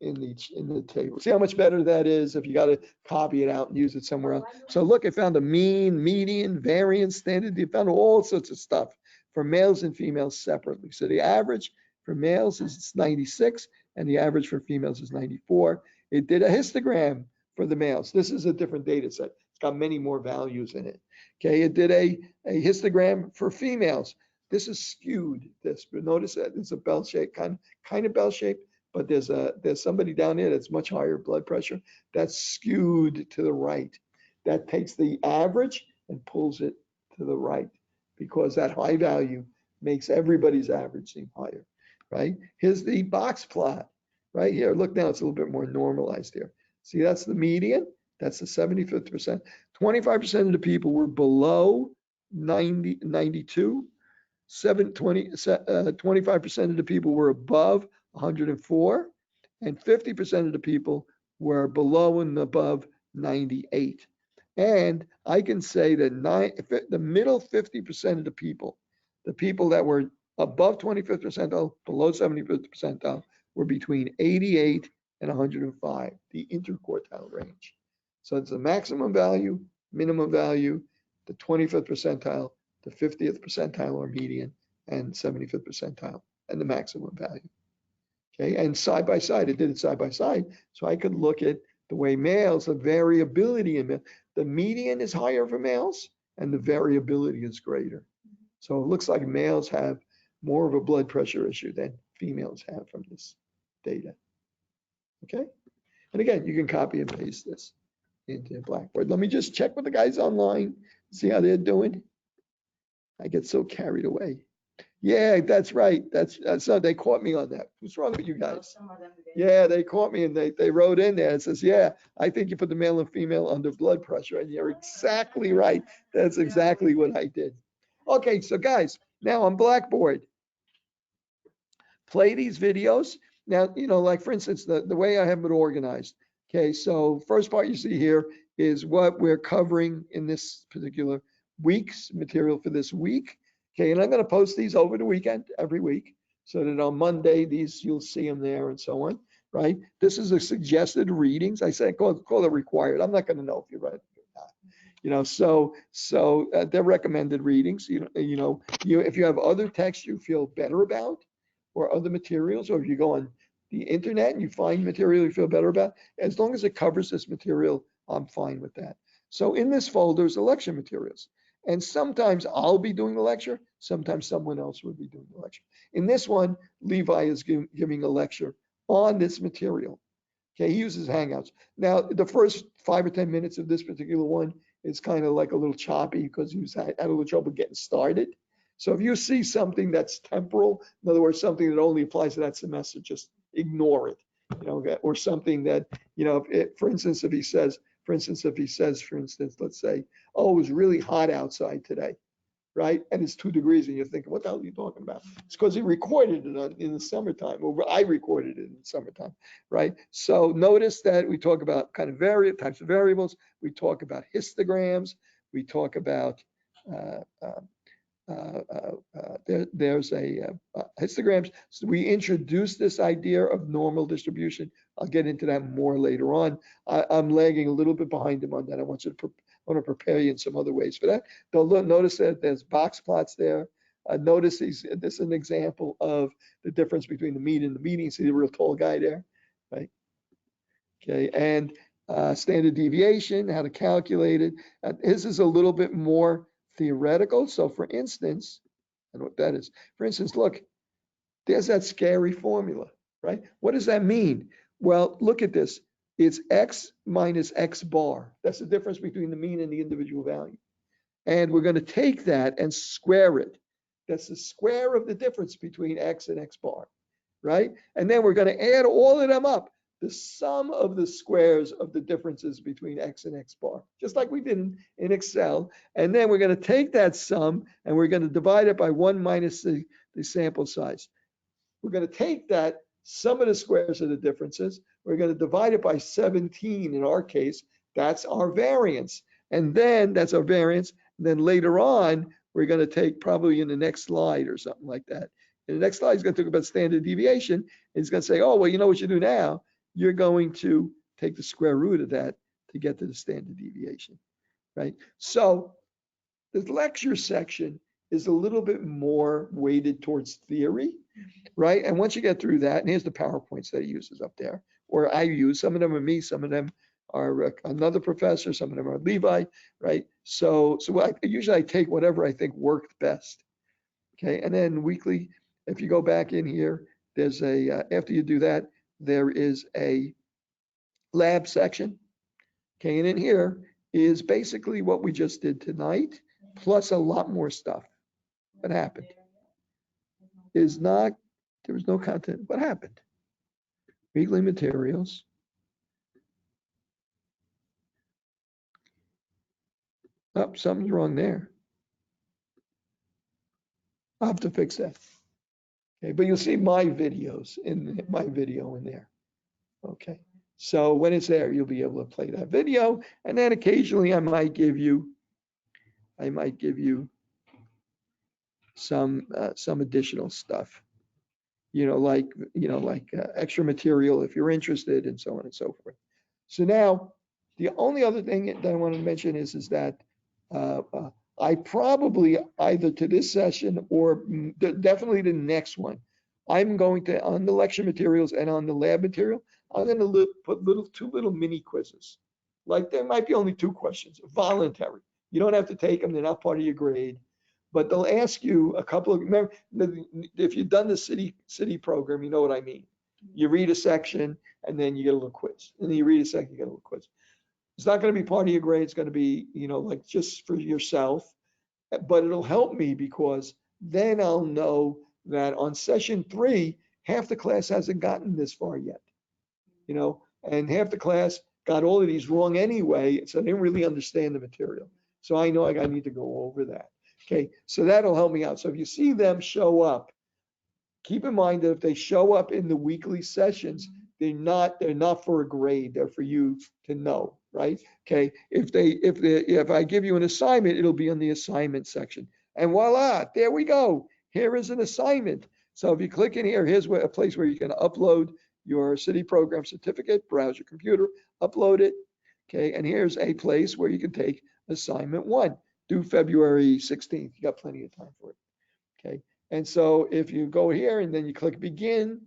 in the table. See how much better that is if you got to copy it out and use it somewhere else. So look, I found a mean, median, variance, standard. You found all sorts of stuff for males and females separately. So the average for males is 96 and the average for females is 94. It did a histogram for the males. This is a different data set. It's got many more values in it. Okay, it did a histogram for females. This is skewed, but notice that it's a bell shape, kind of bell shape, but there's somebody down there that's much higher blood pressure. That's skewed to the right. That takes the average and pulls it to the right because that high value makes everybody's average seem higher, right? Here's the box plot right here. Look now, it's a little bit more normalized here. See, that's the median. That's the 75th percent. 25% of the people were below 92. 25% of the people were above 104, and 50% of the people were below and above 98. And I can say that the middle 50% of the people that were above 25th percentile, below 75th percentile, were between 88 and 105, the interquartile range. So it's the maximum value, minimum value, the 25th percentile, the 50th percentile or median, and 75th percentile, and the maximum value. Okay, and side by side, it did it side by side. So I could look at the way males, the variability in males, the median is higher for males, and the variability is greater. So it looks like males have more of a blood pressure issue than females have from this data. Okay, and again, you can copy and paste this into Blackboard. Let me just check with the guys online, see how they're doing. I get so carried away. Yeah, that's right. That's so they caught me on that. What's wrong with you guys? Yeah, they caught me and they wrote in there. It says, yeah, I think you put the male and female under blood pressure. And you're exactly right. That's exactly what I did. Okay, so guys, now on Blackboard, play these videos. Now, you know, like for instance, the way I have it organized. Okay, so first part you see here is what we're covering in this particular week's material for this week. Okay, and I'm going to post these over the weekend every week so that on Monday, you'll see them there and so on, right? This is the suggested readings. I say call it required. I'm not going to know if you read it or not. You know, so they're recommended readings. If you have other texts you feel better about or other materials, or if you go on the internet and you find material you feel better about, as long as it covers this material, I'm fine with that. So in this folder is the lecture materials. And sometimes I'll be doing the lecture, sometimes someone else will be doing the lecture. In this one, Levi is giving a lecture on this material. Okay, he uses Hangouts. Now, the first 5 or 10 minutes of this particular one it's kind of like a little choppy because he had a little trouble getting started. So if you see something that's temporal, in other words, something that only applies to that semester, just ignore it, or something that, for instance, if he says, let's say, oh, it was really hot outside today, right? And it's 2 degrees, and you're thinking, what the hell are you talking about? It's because he recorded it in the summertime, or I recorded it in the summertime, right? So notice that we talk about kind of types of variables. We talk about histograms. We talk about there's histograms. So we introduced this idea of normal distribution. I'll get into that more later on. I'm lagging a little bit behind him on that. I want to prepare you in some other ways for that. Notice that there's box plots there. Notice this is an example of the difference between the mean and the median. See the real tall guy there, right? Okay, and standard deviation, how to calculate it. His is a little bit more theoretical. So for instance, I know what that is. For instance, look, there's that scary formula, right? What does that mean? Well, look at this. It's x minus x bar. That's the difference between the mean and the individual value. And we're going to take that and square it. That's the square of the difference between x and x bar, right? And then we're going to add all of them up. The sum of the squares of the differences between x and x bar, just like we did in Excel. And then we're going to take that sum and we're going to divide it by 1 minus the sample size. We're going to take that sum of the squares of the differences. We're going to divide it by 17 in our case. That's our variance. And then that's our variance. And then later on, we're going to take probably in the next slide or something like that. In the next slide, he's going to talk about standard deviation. And he's going to say, oh, well, you know what you do now? You're going to take the square root of that to get to the standard deviation, right? So the lecture section is a little bit more weighted towards theory, right? And once you get through that, and here's the PowerPoints that he uses up there, or I use, some of them are me, some of them are another professor, some of them are Levi, right? So usually I take whatever I think worked best, okay? And then weekly, if you go back in here, there's after you do that, there is a lab section, okay? And in here is basically what we just did tonight, plus a lot more stuff. What happened? There was no content. What happened? Weekly materials. Oh, something's wrong there. I'll have to fix that. Okay, but you'll see my videos in my video in there. Okay, so when it's there, you'll be able to play that video, and then occasionally I might give you some additional stuff. Like extra material if you're interested, and so on and so forth. So now, the only other thing that I want to mention is that I probably either to this session or definitely the next one, I'm going to, on the lecture materials and on the lab material, I'm going to put two little mini quizzes. Like there might be only 2 questions, voluntary. You don't have to take them; they're not part of your grade. But they'll ask you a couple of, remember, if you've done the city program, you know what I mean. You read a section and then you get a little quiz. And then you read a section, you get a little quiz. It's not going to be part of your grade. It's going to be, like just for yourself. But it'll help me because then I'll know that on session 3, half the class hasn't gotten this far yet. And half the class got all of these wrong anyway, so they didn't really understand the material. So I know I need to go over that. Okay, so that'll help me out. So if you see them show up, keep in mind that if they show up in the weekly sessions, they're not for a grade. They're for you to know, right? Okay, if I give you an assignment, it'll be in the assignment section. And voila, there we go. Here is an assignment. So if you click in here, here's a place where you can upload your city program certificate, browse your computer, upload it. Okay, and here's a place where you can take assignment 1. Due February 16th. You got plenty of time for it. Okay. And so if you go here and then you click begin,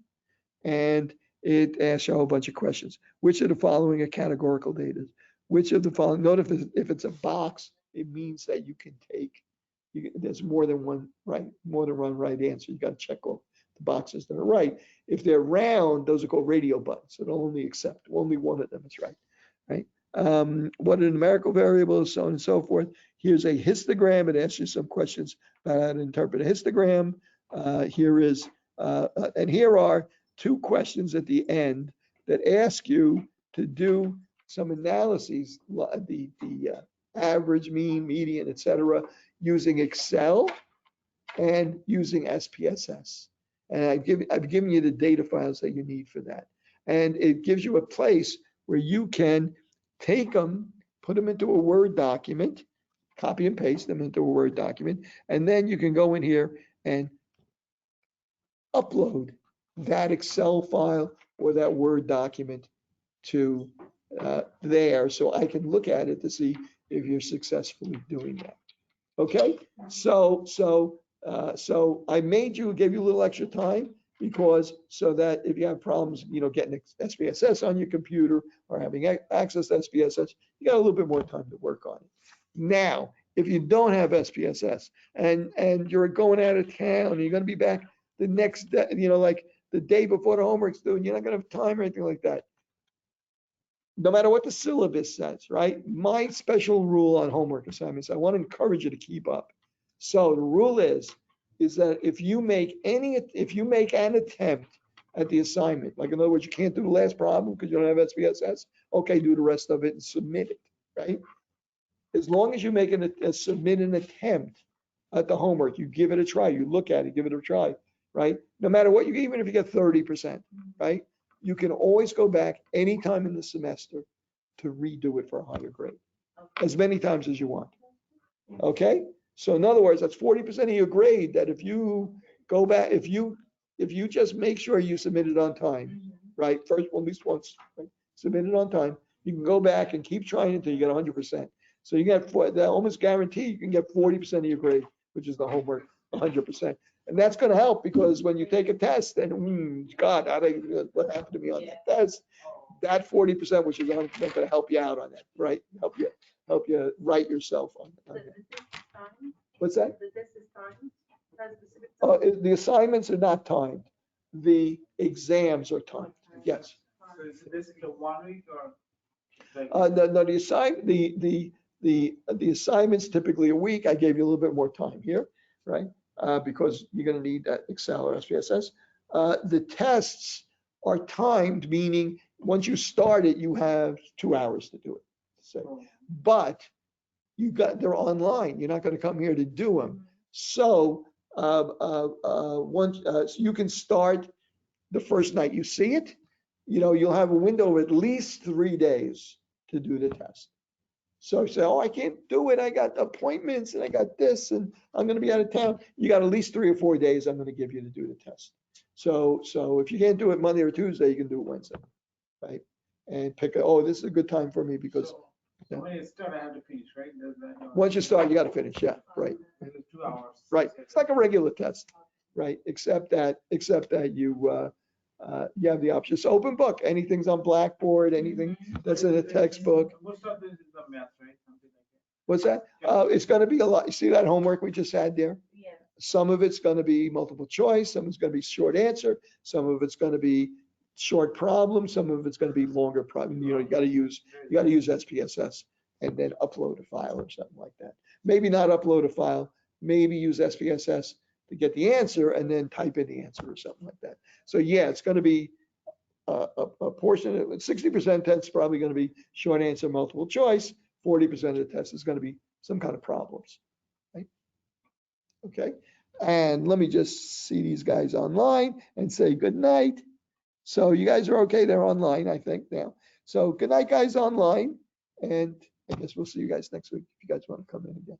and it asks you a whole bunch of questions. Which of the following are categorical data? Which of the following, note if it's a box, it means that you can take, there's more than one right answer. You got to check all the boxes that are right. If they're round, those are called radio buttons. So it'll only accept, only one of them is right. Right? What are numerical variables, so on and so forth. Here's a histogram. It asks you some questions about how to interpret a histogram. And here are 2 questions at the end that ask you to do some analyses, the average, mean, median, etc., using Excel and using SPSS. And I've given you the data files that you need for that. And it gives you a place where you can take them, put them into a Word document, copy and paste them into a Word document, and then you can go in here and upload that Excel file or that Word document to there, so I can look at it to see if you're successfully doing that. Okay, so I gave you a little extra time because so that if you have problems, getting SPSS on your computer or having access to SPSS, you got a little bit more time to work on it. Now, if you don't have SPSS and you're going out of town and you're going to be back the next day, like the day before the homework's due, and you're not going to have time or anything like that, no matter what the syllabus says, right? My special rule on homework assignments, I want to encourage you to keep up. So the rule is that if you make an attempt at the assignment, like in other words, you can't do the last problem because you don't have SPSS, okay, do the rest of it and submit it, right? As long as you make submit an attempt at the homework, you give it a try, you look at it, give it a try, right? No matter what even if you get 30%, right? You can always go back anytime in the semester to redo it for a higher grade, as many times as you want. Okay? So in other words, that's 40% of your grade that if you go back, if you just make sure you submit it on time, right? First, at least once, right? Submit it on time. You can go back and keep trying until you get 100%. So you get, that almost guarantee you can get 40% of your grade, which is the homework, 100%. And that's going to help because when you take a test and God, what happened to me on that test? That 40%, which is 100%, going to help you out on that, right? Help you write yourself on that. What's that? The test is timed. The assignments are not timed. The exams are timed. Yes. So is this the 1 week or? No, the assignments typically a week. I gave you a little bit more time here, right? Because you're going to need that Excel or SPSS. The tests are timed, meaning once you start it, you have 2 hours to do it. So, but they're online. You're not going to come here to do them. So once you can start the first night you see it, you'll have a window of at least 3 days to do the test. So say, I can't do it. I got appointments and I got this and I'm going to be out of town. You got at least 3 or 4 days I'm going to give you to do the test. So if you can't do it Monday or Tuesday, you can do it Wednesday, right? And pick, this is a good time for me because. So when you start, I have to finish, right? Once you start, you got to finish. Yeah, right. 2 hours. Right. It's like a regular test, right? Except that you have the option. It's open book. Anything's on Blackboard, anything that's in a textbook. Most of this is the math, right? Something like that. What's that? It's going to be a lot. You see that homework we just had there? Yeah. Some of it's going to be multiple choice. Some of it's going to be short answer. Some of it's going to be short problem. Some of it's going to be longer problem. You got to use SPSS and then upload a file or something like that. Maybe not upload a file. Maybe use SPSS to get the answer and then type in the answer or something like that. So yeah, it's going to be a portion of it. 60% test is probably going to be short answer, multiple choice. 40% of the test is going to be some kind of problems. Right? Okay. And let me just see these guys online and say good night. So you guys are okay. They're online, I think now. So good night, guys online. And I guess we'll see you guys next week if you guys want to come in again.